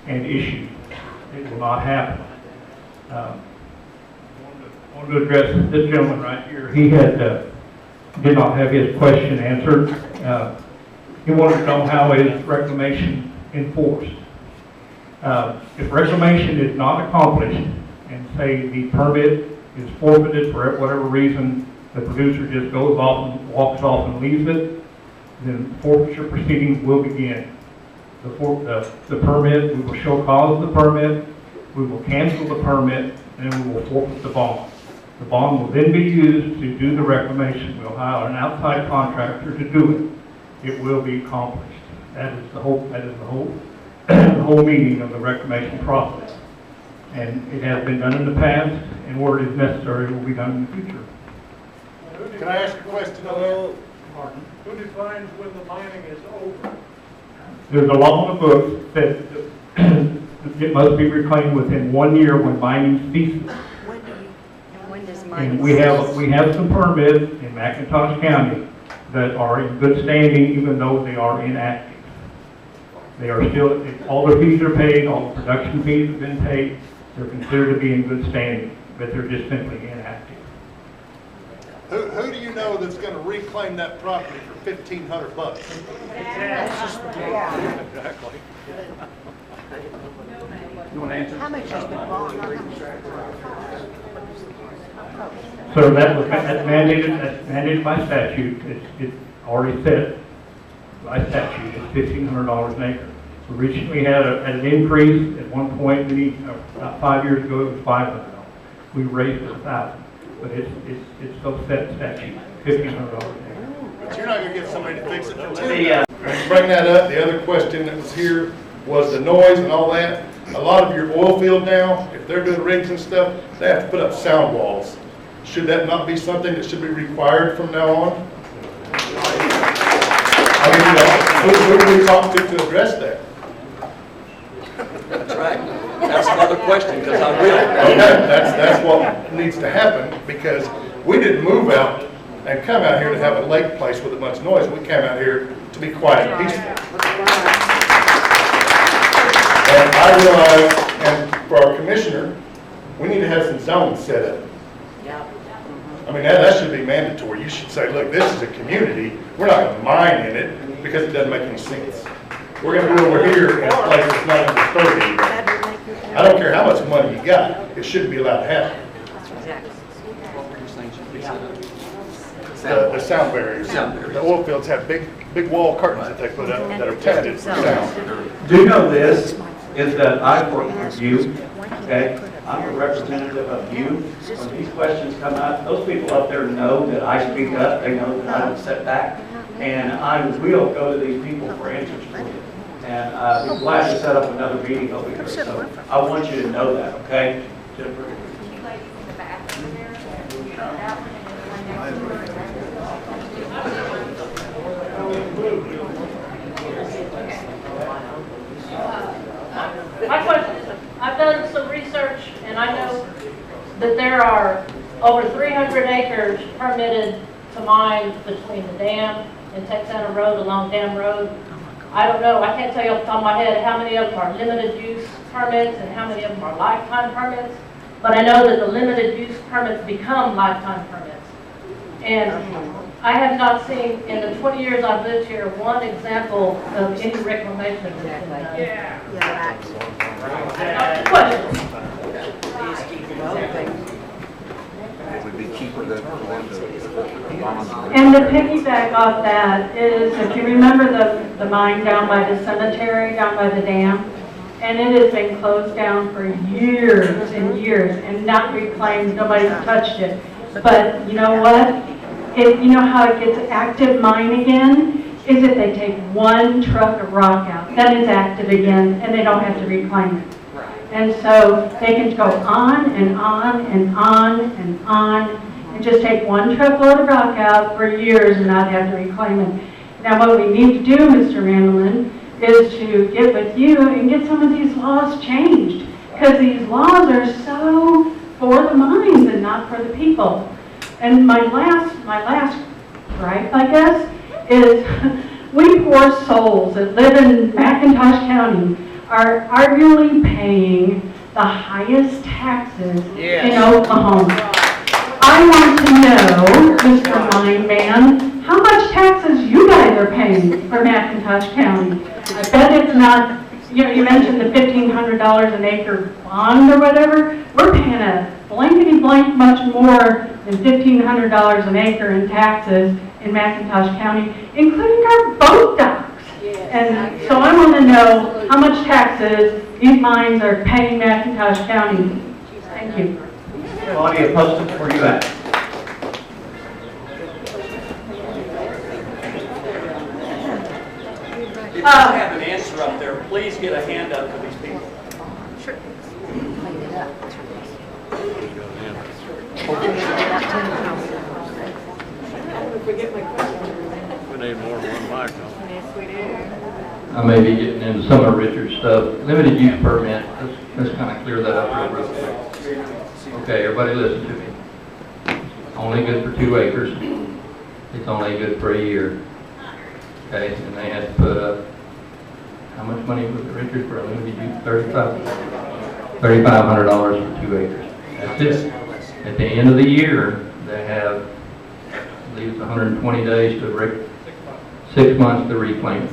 and issued. It will not happen. I want to address this gentleman right here. He did not have his question answered. He wanted to know how is reclamation enforced. If reclamation is not accomplished, and say the permit is forfeited for whatever reason, the producer just goes off and walks off and leaves it, then forfeiture proceedings will begin. The permit, we will show cause of the permit, we will cancel the permit, and we will forfeit the bond. The bond will then be used to do the reclamation. We'll hire an outside contractor to do it. It will be accomplished. That is the whole meaning of the reclamation process. And it has been done in the past, and where it is necessary, it will be done in the future. Can I ask a question on that? Who defines when the mining is over? There's a law on the books that it must be reclaimed within 1 year when mining ceases. When does mining And we have some permits in McIntosh County that are in good standing even though they are inactive. They are still, all their fees are paid, all the production fees have been paid, they're considered to be in good standing, but they're just simply inactive. Who do you know that's going to reclaim that property for $1,500? Exactly. You want to answer? How much is the bond? So that's mandated by statute. It's already set by statute. It's $1,500 an acre. We recently had an increase at one point, about 5 years ago, it was $500. we raised it 1,000. But it's still set statute, $1,500 an acre. But you're not gonna get somebody to fix it. Let me, Bring that up, the other question that was here was the noise and all that. A lot of your oil field now, if they're doing rigs and stuff, they have to put up sound walls. Should that not be something that should be required from now on? I mean, who do we talk to address that? that's right. That's another question, because I will. Okay, that's what needs to happen, because we didn't move out and come out here to have a lake place with a bunch of noise. We came out here to be quiet and peaceful. And I realize, and for our commissioner, we need to have some zones set up. I mean, that should be mandatory. You should say, look, this is a community. We're not going to mine in it because it doesn't make any sense. We're going to go over here in a place that's not going to disturb anybody. I don't care how much money you got. It shouldn't be allowed to happen. The sound barriers. The oil fields have big wall curtains that they put up that are tested for sound. Do know this, is that I work with you, okay? I'm a representative of you. When these questions come up, those people up there know that I speak up, they know that I don't sit back, and I will go to these people for answers for you. And I'd be glad to set up another meeting over here, so I want you to know that, okay? Jennifer? My question is, I've done some research and I know that there are over 300 acres permitted to mine between the dam and Texana Road along Dam Road. I don't know, I can't tell you off the top of my head how many of them are limited use permits and how many of them are lifetime permits, but I know that the limited use permits become lifetime permits. And I have not seen, in the 20 years I've lived here, one example of any reclamation that's been done. Questions? It would be cheaper than the bonds. And to piggyback off that is, if you remember the mine down by the cemetery, down by the dam, and it has been closed down for years and years and not reclaimed, nobody's touched it. But you know what? You know how it gets active mine again? Is if they take one truck of rock out, then it's active again and they don't have to reclaim it. And so they can go on and on and on and on and just take one truckload of rock out for years and not have to reclaim it. Now what we need to do, Mr. Randelman, is to get with you and get some of these laws changed. Because these laws are so for the mines and not for the people. And my last gripe, I guess, is we poor souls that live in McIntosh County are arguably paying the highest taxes in Oklahoma. I want to know, Mr. Mine Man, how much taxes you guys are paying for McIntosh County. I bet it's not, you mentioned the $1,500 an acre bond or whatever. We're paying a blankety blank much more than $1,500 an acre in taxes in McIntosh County, including our boat docks. And so I want to know how much taxes these mines are paying McIntosh County. Thank you. Claudia, Poston, where you at? If you have an answer up there, please get a hand up for these people. Sure. We need more than one microphone. I may be getting into some of Richard's stuff. Limited use permit, let's kind of clear that up real quick. Okay, everybody listen to me. Only good for 2 acres. It's only good for a year. Okay, and they had to put up, how much money was it, Richard, for a limited use? $3,500 for 2 acres. That's it. At the end of the year, they have, I believe it's 120 days to 6 months to reclaim it.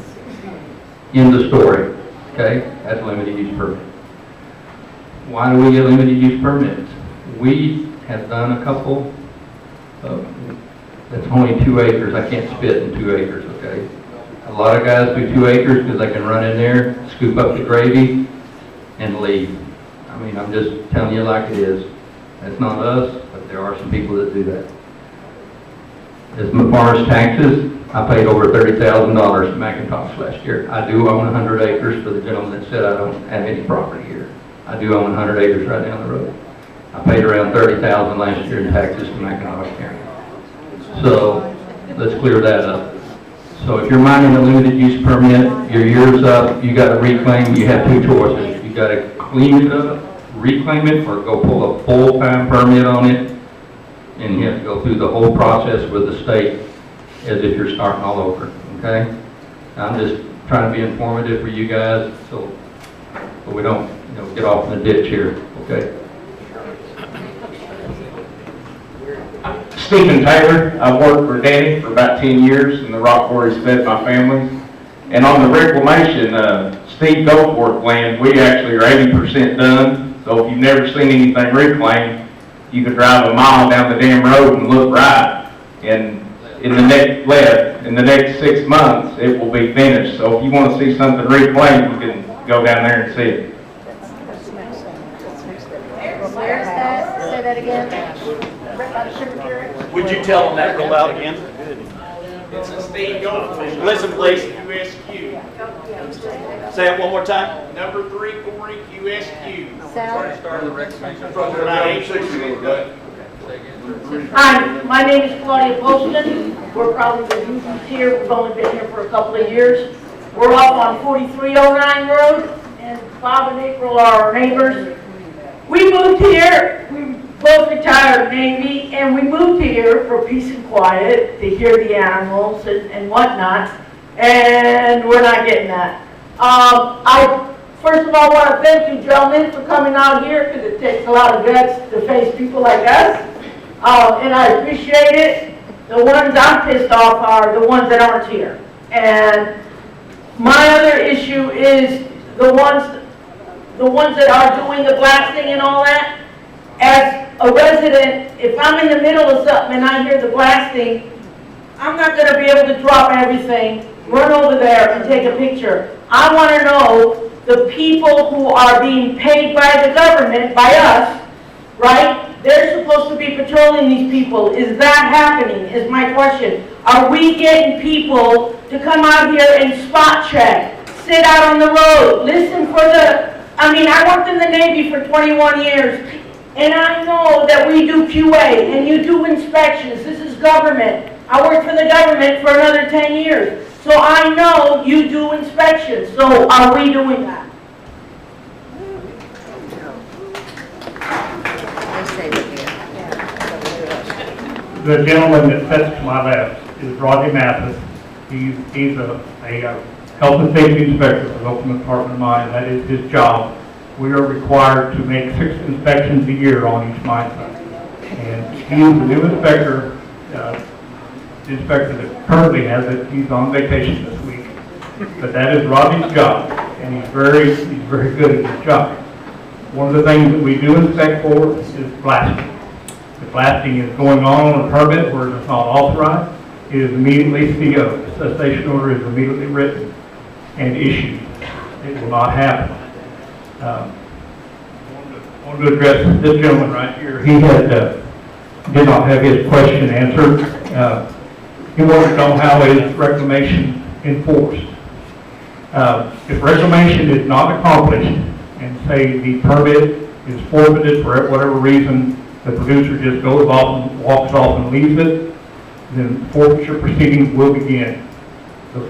End of story. Okay, that's a limited use permit. Why do we get limited use permits? We have done a couple that's only 2 acres. I can't spit in 2 acres, okay? A lot of guys do 2 acres because they can run in there, scoop up the gravy, and leave. I mean, I'm just telling you like it is. That's not us, but there are some people that do that. As far as taxes, I paid over $30,000 in McIntosh last year. I do own 100 acres for the gentleman that said I don't have any property here. I do own 100 acres right down the road. I paid around $30,000 last year in taxes to McIntosh County. So let's clear that up. So if you're mining a limited use permit, your year's up, you got to reclaim, you have two choices. You got to clean it up, reclaim it, or go pull a full-time permit on it, and you have to go through the whole process with the state as if you're starting all over, okay? I'm just trying to be informative for you guys so we don't, get off in the ditch here, okay? Stephen Taylor. I've worked for Danny for about 10 years, and the rock quarries fed my family. And on the reclamation, Steve Goforth land, we actually are 80% done. So if you've never seen anything reclaimed, you could drive a mile down the damn road and look right. And in the next 6 months, it will be finished. So if you want to see something reclaimed, you can go down there and see it. Where's that? Say that again. Would you tell them that real loud again? It's a state golf course. Listen, please. USQ. Say it one more time. Number 3 Quarry USQ. South. Hi, my name is Claudia Poston. We're probably the newbies here. We've only been here for a couple of years. We're off on 4309 Road, and Bob and April are our neighbors. We moved here, we both retired Navy, and we moved here for peace and quiet, to hear the animals and whatnot, and we're not getting that. I first of all want to thank you gentlemen for coming out here, because it takes a lot of guts to face people like us, and I appreciate it. The ones I'm pissed off are the ones that aren't here. And my other issue is the ones that are doing the blasting and all that. As a resident, if I'm in the middle of something and I hear the blasting, I'm not going to be able to drop everything, run over there and take a picture. I want to know the people who are being paid by the government, by us, right? They're supposed to be patrolling these people. Is that happening, is my question. Are we getting people to come out here and spot check, sit out on the road, listen for I worked in the Navy for 21 years, and I know that we do QA, and you do inspections. This is government. I worked for the government for another 10 years. So I know you do inspections. So are we doing that? The gentleman that sits to my left is Rodney Mathis. He's a health and safety inspector for the Oklahoma Department of Mines. That is his job. We are required to make 6 inspections a year on each mine site. And he is the new inspector, the inspector that currently has it. He's on vacation this week. But that is Rodney's job, and he's very good at his job. One of the things that we do inspect for is blasting. If blasting is going on a permit where it's not authorized, it is immediately CO'd. The cessation order is immediately written and issued. It will not happen. I wanted to address this gentleman right here. He did not have his question answered. He wanted to know how is reclamation enforced. If reclamation is not accomplished and say the permit is forfeited for whatever reason, the producer just goes off and walks off and leaves it, then forfeiture proceedings will begin. The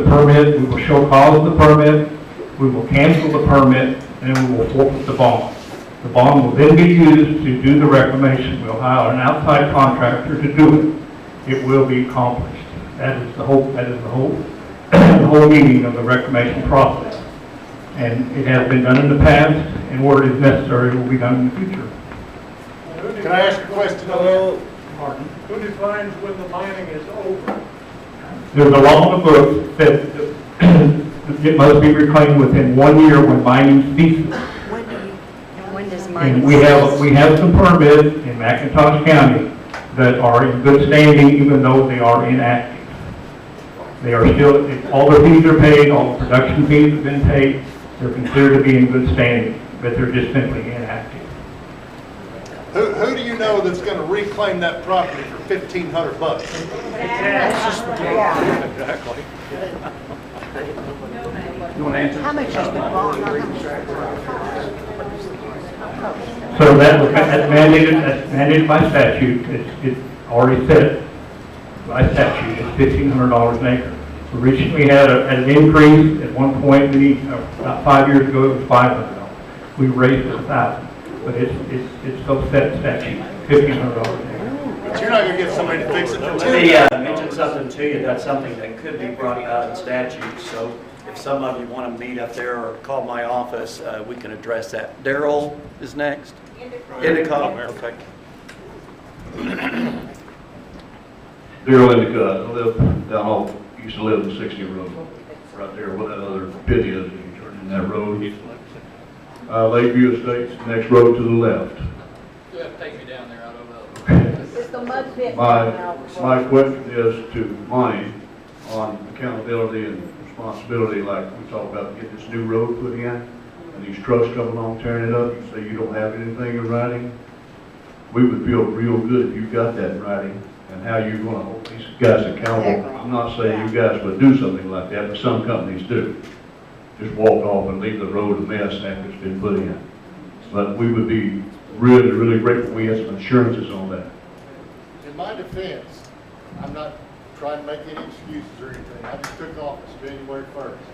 permit, we will show cause of the permit, we will cancel the permit, and then we will forfeit the bond. The bond will then be used to do the reclamation. We'll hire an outside contractor to do it. It will be accomplished. That is the whole the whole meaning of the reclamation process. And it has been done in the past, and where it is necessary, it will be done in the future. Can I ask a question on that? Pardon? Who defines when the mining is over? There's a law in the book that it must be reclaimed within 1 year when mining ceases. When does mining And we have some permits in McIntosh County that are in good standing even though they are inactive. They are still, all their fees are paid, all the production fees have been paid. They're considered to be in good standing, but they're just simply inactive. Who do you know that's gonna reclaim that property for $1,500? Exactly. You want to answer? How much is the bond? So that's mandated by statute. It's already set by statute. It's $1,500 an acre. We recently had an increase at one point, about 5 years ago, it was $500. We raised it $1,000, but it's still set in statute, $1,500 an acre. But you're not gonna get somebody to fix it for Let me mention something to you. That's something that could be brought about in statute. So if some of you want to meet up there or call my office, we can address that. Daryl is next. Endicott. Okay. Daryl Endicott. I live down off, used to live in 60 Road, right there where that other pit is. You turn in that road. Lakeview Estates, next road to the left. You have to take me down there, I don't know. Is the mud pit My question is to Monty on accountability and responsibility, like we talked about getting this new road put in, and these trucks coming along tearing it up, you say you don't have anything in writing. We would feel real good if you got that in writing, and how you're gonna hold these guys accountable. I'm not saying you guys would do something like that, but some companies do. Just walk off and leave the road a mess after it's been put in. But we would be really, really grateful if we had some assurances on that. In my defense, I'm not trying to make any excuses or anything. I just took office January 1st.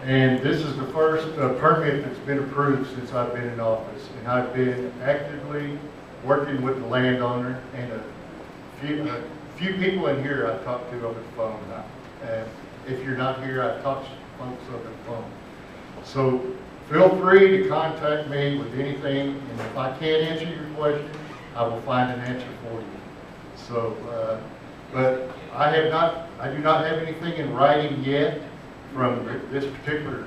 And this is the first permit that's been approved since I've been in office. And I've been actively working with the landowner and a few people in here I've talked to over the phone. And if you're not here, I've talked to folks over the phone. So feel free to contact me with anything, and if I can't answer your question, I will find an answer for you. So, but I do not have anything in writing yet from this particular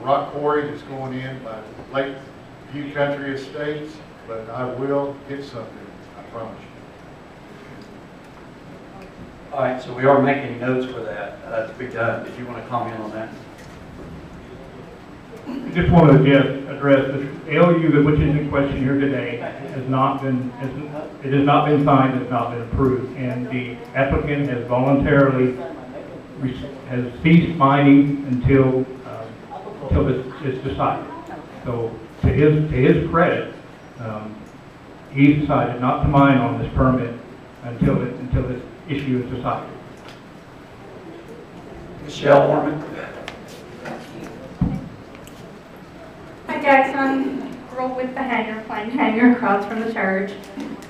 rock quarry that's going in by Lakeview Country Estates, but I will get something, I promise you. All right, so we are making notes for that to be done. Did you want to comment on that? I just want to address the LU, which is in question here today, has not been signed, has not been approved, and the applicant has voluntarily has ceased mining until it's decided. So to his credit, he decided not to mine on this permit until this issue is decided. Michelle Orman. Hi Jackson, girl with the hanger, plain hanger across from the church.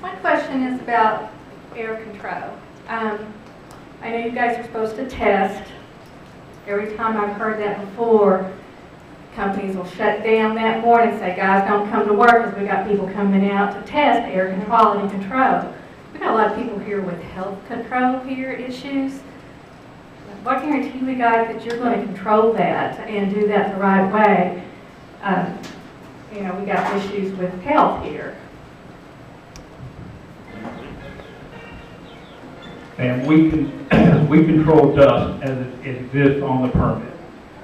My question is about air control. I know you guys are supposed to test. Every time I've heard that before, companies will shut down that morning and say, guys, don't come to work because we got people coming out to test air quality control. We got a lot of people here with health control here issues. What guarantee we got that you're going to control that and do that the right way? You know, we got issues with health here. And we control dust as it exists on the permit.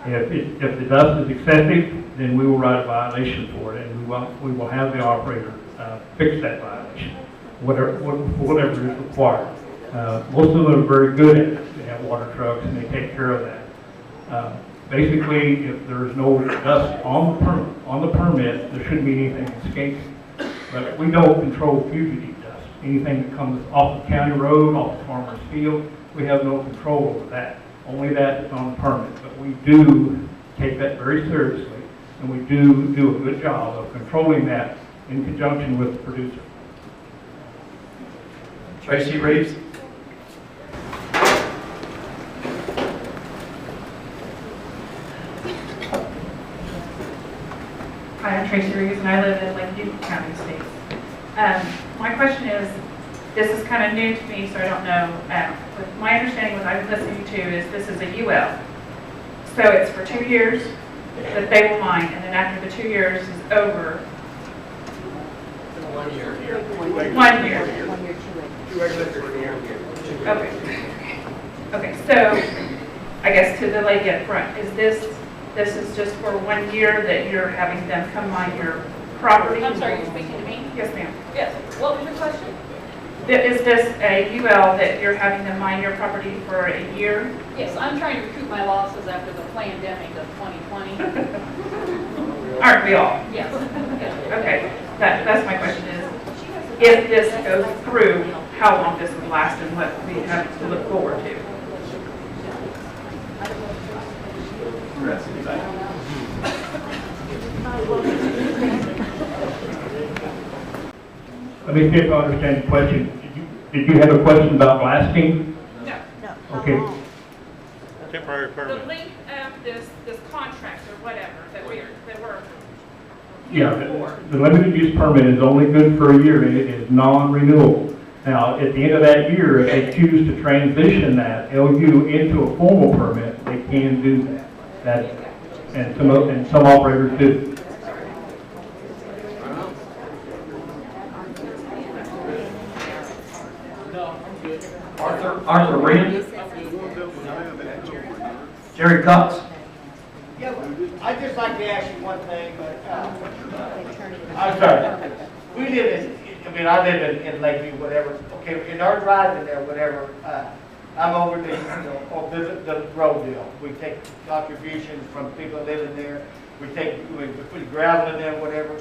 If the dust is excessive, then we will write a violation for it, and we will have the operator fix that violation, whatever is required. Most of them are very good at it. They have water trucks and they take care of that. Basically, if there is no dust on the permit, there shouldn't be anything escaping. But we don't control fugitive dust. Anything that comes off the county road, off the farmer's field, we have no control over that. Only that is on the permit. But we do take that very seriously, and we do a good job of controlling that in conjunction with the producer. Tracy Reeves. Hi, I'm Tracy Reeves, and I live in Lakeview County Estates. My question is, this is kind of new to me, so I don't know. But my understanding, what I'm listening to, is this is a UL. So it's for 2 years that they will mine, and then after the 2 years is over. 1 year. 1 year. 2 exits for a year. Okay. Okay, so I guess to the lady up front, is this is just for 1 year that you're having them come mine your property? I'm sorry, you're speaking to me? Yes, ma'am. Yes. What was your question? Is this a UL that you're having them mine your property for a year? Yes, I'm trying to recoup my losses after the pandemic of 2020. Aren't we all? Yes. Okay, that's my question is, if this goes through, how long this would last and what we have to look forward to? Let me see if I understand the question. Did you have a question about blasting? No. Okay. Temporary The permit. length of this contract or whatever that we're Yeah, the limited use permit is only good for a year, and it is non-renewable. Now, at the end of that year, if they choose to transition that LU into a formal permit, they can do that. And some operators do. Arthur Rand? Jerry Cox? Yeah, I'd just like to ask you one thing, but, I'm sorry. We live I live in Lakeview, whatever, okay, in our driving there, whatever, I'm over the, the road deal. We take contributions from people living there, we put gravel in there, whatever.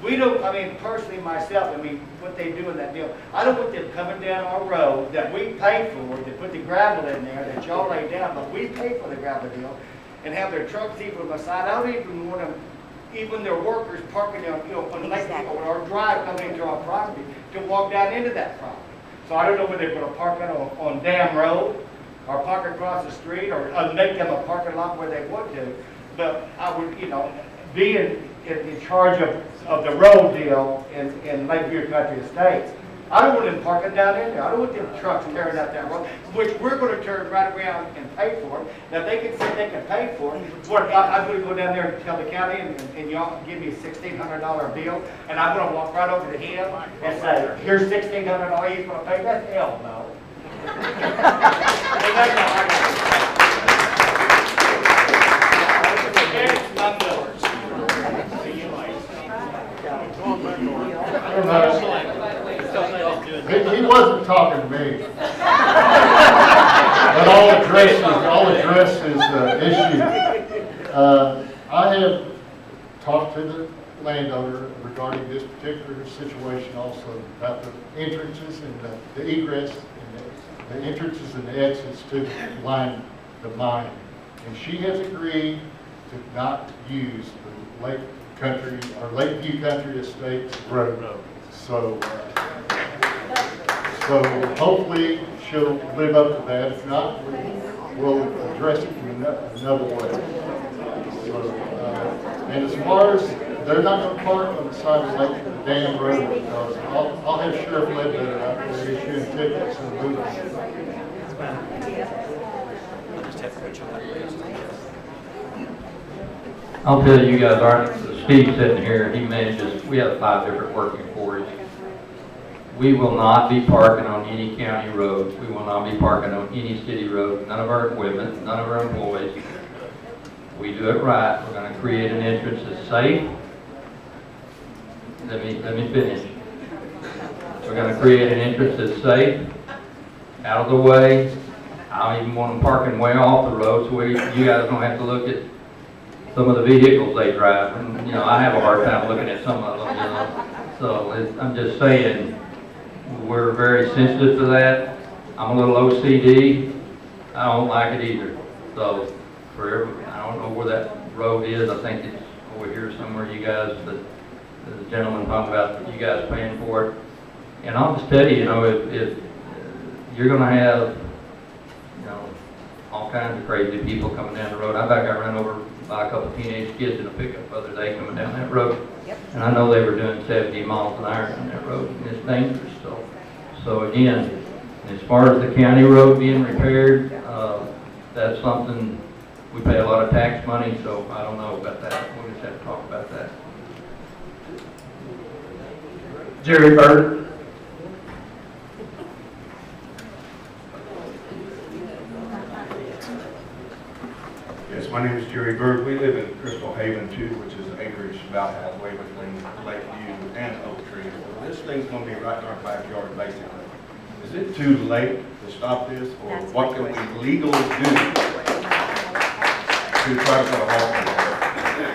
We don't, personally myself, what they do in that deal, I don't want them coming down our road that we pay for, to put the gravel in there, that y'all lay down, but we pay for the gravel deal, and have their trucks even on the side. I don't even want them, even their workers parking on, on our drive coming into our property, to walk down into that property. So I don't know whether they're gonna park it on Dam Road, or park across the street, or make them a parking lot where they would do. But I would, be in charge of the road deal in Lakeview Country Estates. I don't want them parking down in there. I don't want them trucks tearing out that road, which we're going to turn right around and pay for it. Now, they can say they can pay for it. I'm going to go down there and tell the county, and y'all give me a $1,600 bill, and I'm going to walk right over to him and say, here's $1,600, he's going to pay that? Hell no. He wasn't talking to me. But I'll address his issue. I have talked to the landowner regarding this particular situation also, about the entrances and the egress, and the entrances and the exits to the mine. And she has agreed to not use the Lakeview Country Estates Road. So hopefully she'll live up to that. If not, we'll address it in another way. So, and as far as they're not going to park on the side of the Dam Road, because I'll have Sheriff Ledbetter out there issuing tickets and moving. I'll tell you guys, Steve sitting here, he manages, we have 5 different working quarries. We will not be parking on any county roads. We will not be parking on any city road. None of our equipment, none of our employees. We do it right. We're going to create an entrance that's safe. Let me finish. We're going to create an entrance that's safe, out of the way. I don't even want them parking way off the road, so you guys don't have to look at some of the vehicles they drive. And, I have a hard time looking at some of them, So I'm just saying, we're very sensitive to that. I'm a little OCD. I don't like it either. So I don't know where that road is. I think it's over here somewhere. You guys, the gentleman talking about you guys paying for it. And I'll just tell you, if you're going to have, all kinds of crazy people coming down the road. I got run over by a couple of teenage kids in a pickup the other day coming down that road. And I know they were doing 70 miles an hour on that road, and it's dangerous. So again, as far as the county road being repaired, that's something, we pay a lot of tax money, so I don't know about that. We'll just have to talk about that. Jerry Bird? Yes, my name is Jerry Bird. we live in Crystal Haven too, which is an acreage about halfway between Lakeview and Oak Tree. So this thing's gonna be right in our backyard, basically. Is it too late to stop this, or what can we legally do to try to put a halt to it?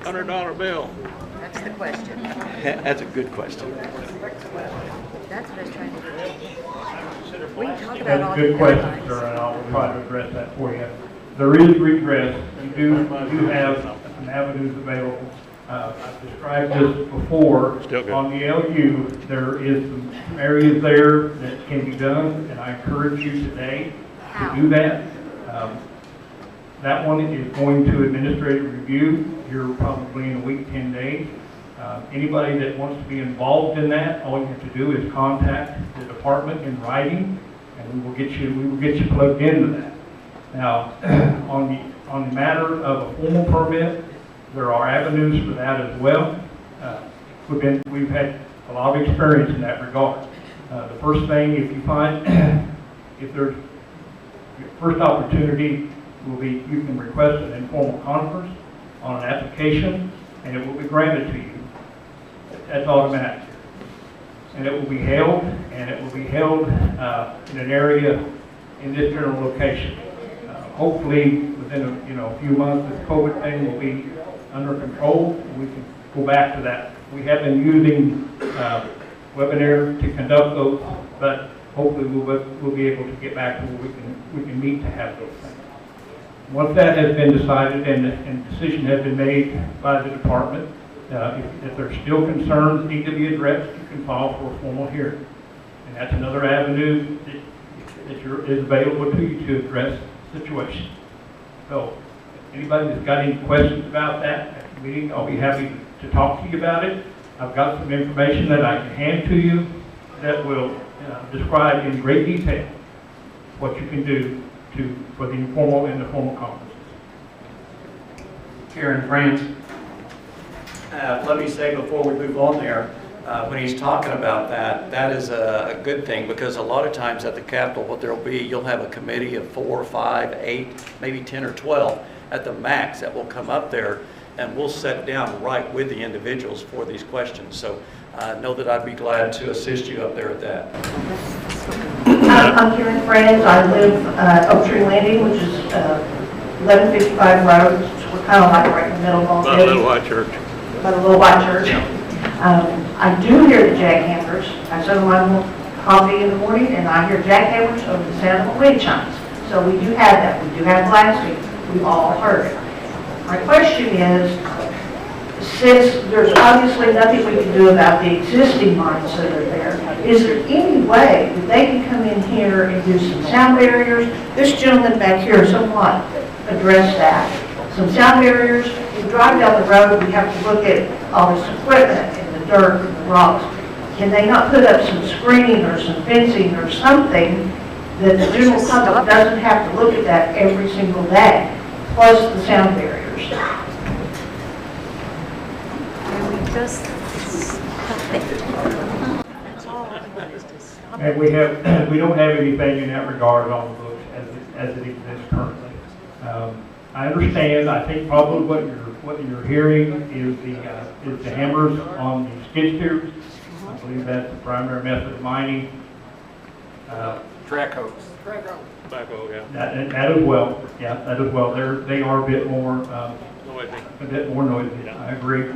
$100 bill. That's the question. That's a good question. That's what I was trying to do. We can talk about That's all a good the question, deadlines. sir, and I'll try to address that for you. There is redress. We do have some avenues available. I've described this before. On the LU, there is some areas there that can be done, and I encourage you today to do that. That one is going to administrative review here probably in a week, 10 days. Anybody that wants to be involved in that, all you have to do is contact the department in writing, and we will get you plugged into that. Now, on the matter of a formal permit, there are avenues for that as well. We've had a lot of experience in that regard. The first thing, if you find, if there's your first opportunity will be, you can request an informal conference on an application, and it will be granted to you. That's automatic. And it will be held, in an area in this general location. Hopefully, within a few months, this COVID thing will be under control, and we can go back to that. We have been using webinar to conduct those, but hopefully we'll be able to get back to where we can meet to have those things. Once that has been decided and a decision has been made by the department, if there's still concerns that need to be addressed, you can file for a formal hearing. And that's another avenue that is available to you to address the situation. So, anybody that's got any questions about that at the meeting, I'll be happy to talk to you about it. I've got some information that I can hand to you that will describe in great detail what you can do for the informal and the formal conferences. Karen France, let me say before we move on there, when he's talking about that, that is a good thing, because a lot of times at the Capitol, what there'll be, you'll have a committee of 4, 5, 8, maybe 10 or 12 at the max that will come up there, and we'll sit down right with the individuals for these questions. So know that I'd be glad to assist you up there at that. I'm Karen Franz. I live Oak Tree Landing, which is 1155 Road. We're kind of like right in the middle of all this. By the little white church. By the little white church. I do hear the jackhammers. I sit on my coffee in the morning and I hear jackhammers over the sound of the wind chimes. So we do have that. We do have blasting. We've all heard it. My question is, since there's obviously nothing we can do about the existing mines that are there, is there any way that they can come in here and do some sound barriers? This gentleman back here somewhat addressed that. Some sound barriers. We drive down the road, we have to look at all this equipment and the dirt and the rocks. Can they not put up some screening or some fencing or something that the general public doesn't have to look at that every single day, plus the sound barriers? Just stop it. That's all I want is to stop And we don't have anything in that regard on the books as it exists currently. I understand. I think probably what you're hearing is the hammers on the skid steers. I believe that's the primary method of mining. Track hose. Backhoe, yeah. That as well. Yeah, that as well. They are a bit more noisy. I agree.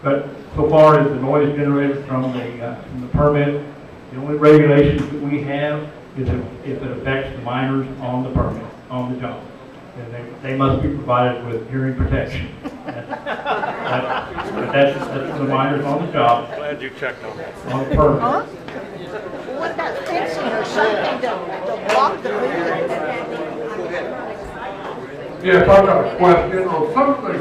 But so far as the noise generated from the permit, the only regulations that we have is if it affects the miners on the permit, on the job. And they must be provided with hearing protection. That's for the miners on the job. Glad you checked on that. On the permit. Huh? What about fencing or something to block the movement? Yes, I've got a question on some of the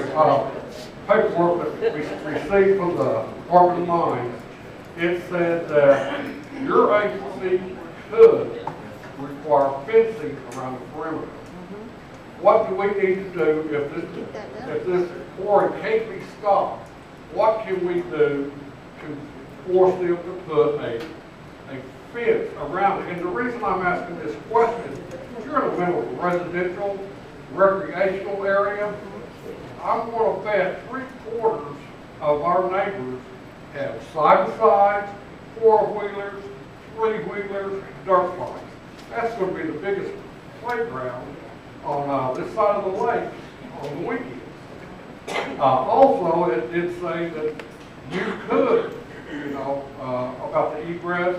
paperwork that we received from the Department of Mines. It said that your agency could require fencing around the perimeter. What do we need to do if this quarry can't be stopped? What can we do to force them to put a fence around it? And the reason I'm asking this question is you're in the middle of a residential recreational area. I'm going to bet 3/4 of our neighbors have side-by-sides, four-wheelers, three-wheelers, dirt bikes. That's going to be the biggest playground on this side of the lake on the weekends. Also, it did say that you could, about the egress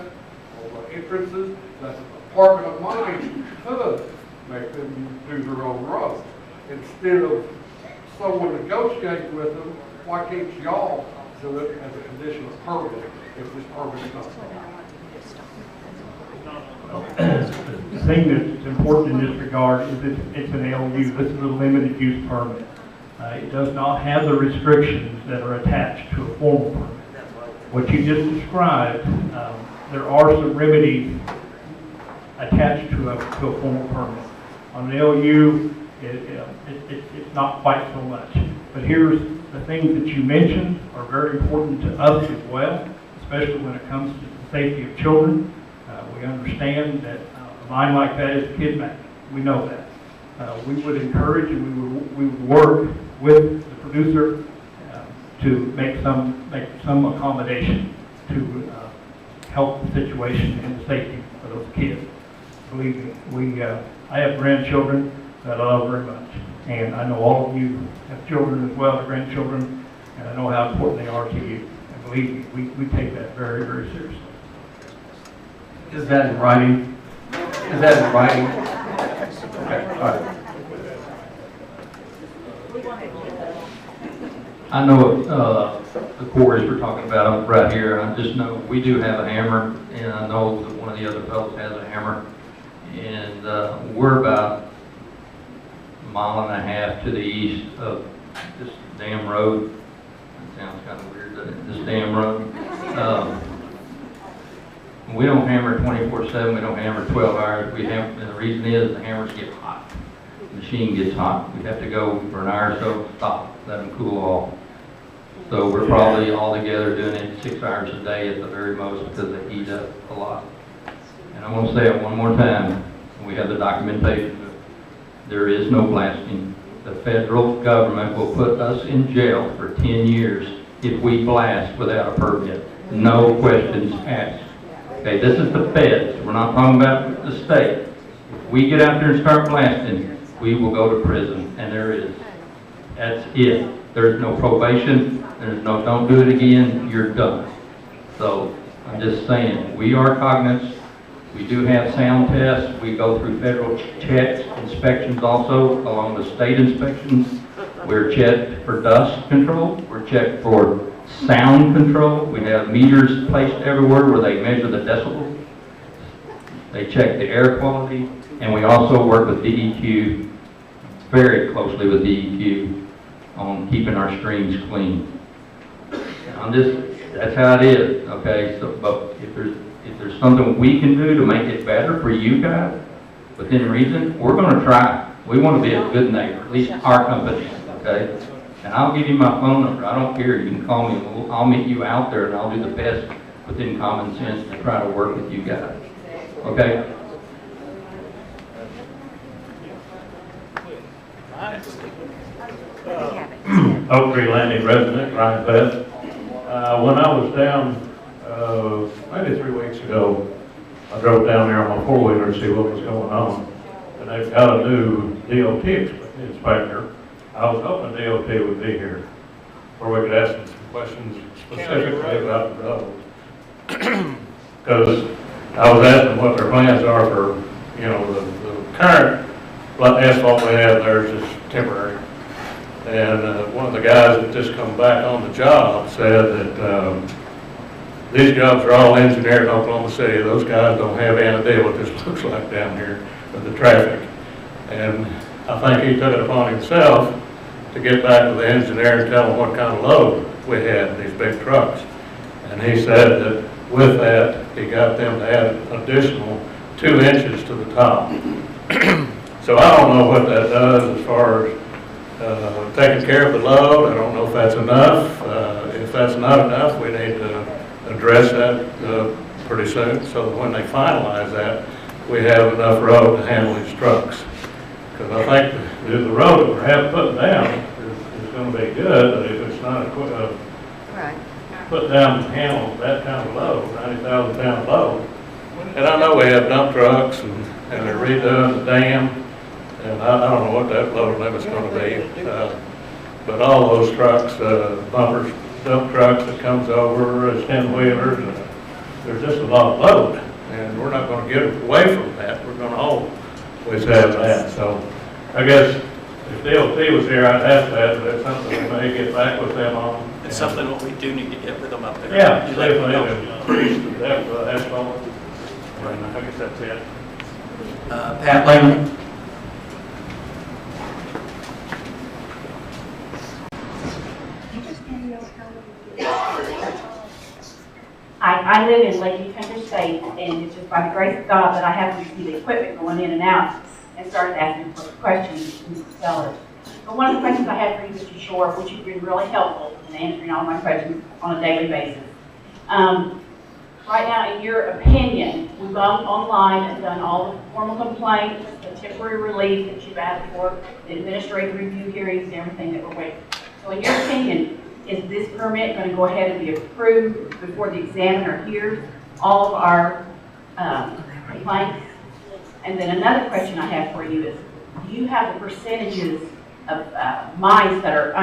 or the entrances, that the Department of Mines could make them do their own road. Instead of someone negotiating with them, why can't y'all do it as a condition of permit if this permit is not? The thing that's important in this regard is it's an LU. This is a limited use permit. It does not have the restrictions that are attached to a formal permit. What you just described, there are some remedies attached to a formal permit. On an LU, it's not quite so much. But here's the things that you mentioned are very important to us as well, especially when it comes to the safety of children. We understand that a mine like that is kidnapping. We know that. We would encourage and we would work with the producer to make some accommodation to help the situation and the safety for those kids. Believe me, I have grandchildren that I love very much, and I know all of you have children as well, grandchildren, and I know how important they are to you. And believe me, we take that very, very seriously. Is that in writing? Is that in writing? Okay, all right. I know the quarries we're talking about right here. I just know we do have a hammer, and I know that one of the other fellows has a hammer. And we're about a mile and a half to the east of this damn road. It sounds kind of weird, doesn't it? This damn road. We don't hammer 24/7. We don't hammer 12 hours. We have, and the reason is the hammers get hot. The machine gets hot. We have to go for an hour or so, stop, let them cool off. So we're probably all together doing it 6 hours a day at the very most because they heat up a lot. And I want to say it one more time. We have the documentation. There is no blasting. The federal government will put us in jail for 10 years if we blast without a permit. No questions asked. Okay, this is the feds. We're not talking about the state. If we get out there and start blasting, we will go to prison, and there is. That's it. There's no probation. There's no don't do it again. You're done. So I'm just saying, we are cognizant. We do have sound tests. We go through federal checks, inspections also, along with state inspections. We're checked for dust control. We're checked for sound control. We have meters placed everywhere where they measure the decibels. They check the air quality. And we also work with DEQ, very closely with DEQ, on keeping our streams clean. That's how it is, okay? So, but if there's something we can do to make it better for you guys, within reason, we're gonna try. We wanna be a good neighbor, at least our company, okay? And I'll give you my phone number. I don't care. You can call me. I'll meet you out there, and I'll do the best within common sense to try to work with you guys. Okay? Oak Tree Landing resident, Ryan Beth. When I was down, maybe 3 weeks ago, I drove down there on my four-wheeler to see what was going on. And they've got a new DOT inspector. I was hoping DOT would be here, where we could ask them some questions specifically about the road. Because I was asking what their plans are for, the current asphalt we have there is just temporary. And one of the guys that just come back on the job said that these jobs are all engineered in Oklahoma City. Those guys don't have any idea what this looks like down here with the traffic. And I think he took it upon himself to get back to the engineer and tell them what kind of load we had in these big trucks. And he said that with that, he got them to add an additional 2 inches to the top. So I don't know what that does as far as taking care of the load. I don't know if that's enough. If that's not enough, we need to address that pretty soon so that when they finalize that, we have enough road to handle these trucks. Because I think the road that we're having put down is gonna be good, but if it's not put down to handle that kind of load, 90,000 pound load. And I know we have dump trucks and they're redoing the dam, and I don't know what that load limit's gonna be. But all those trucks, bumpers, dump trucks that comes over as 10-wheelers, there's just a lot of load. And we're not gonna get away from that. We're gonna always have that. So I guess if DOT was here, I'd ask that, but it's something we may get back with them on. It's something what we do need to get with them up there. Yeah, definitely increase the depth of asphalt. I guess that's it. Pat Lehman? I live in Lakeview Country State, and it's just by the grace of God that I happen to see the equipment going in and out and started asking questions to Mr. Sellers. But one of the questions I had for you, Mr. Shore, which you've been really helpful in answering all my questions on a daily basis. Right now, in your opinion, we've gone online and done all the formal complaints, the temporary relief that you've asked for, the administrative review hearings, and everything that we're waiting. So in your opinion, is this permit going to go ahead and be approved before the examiner hears all of our complaints? And then another question I have for you is, do you have the percentages of mines that are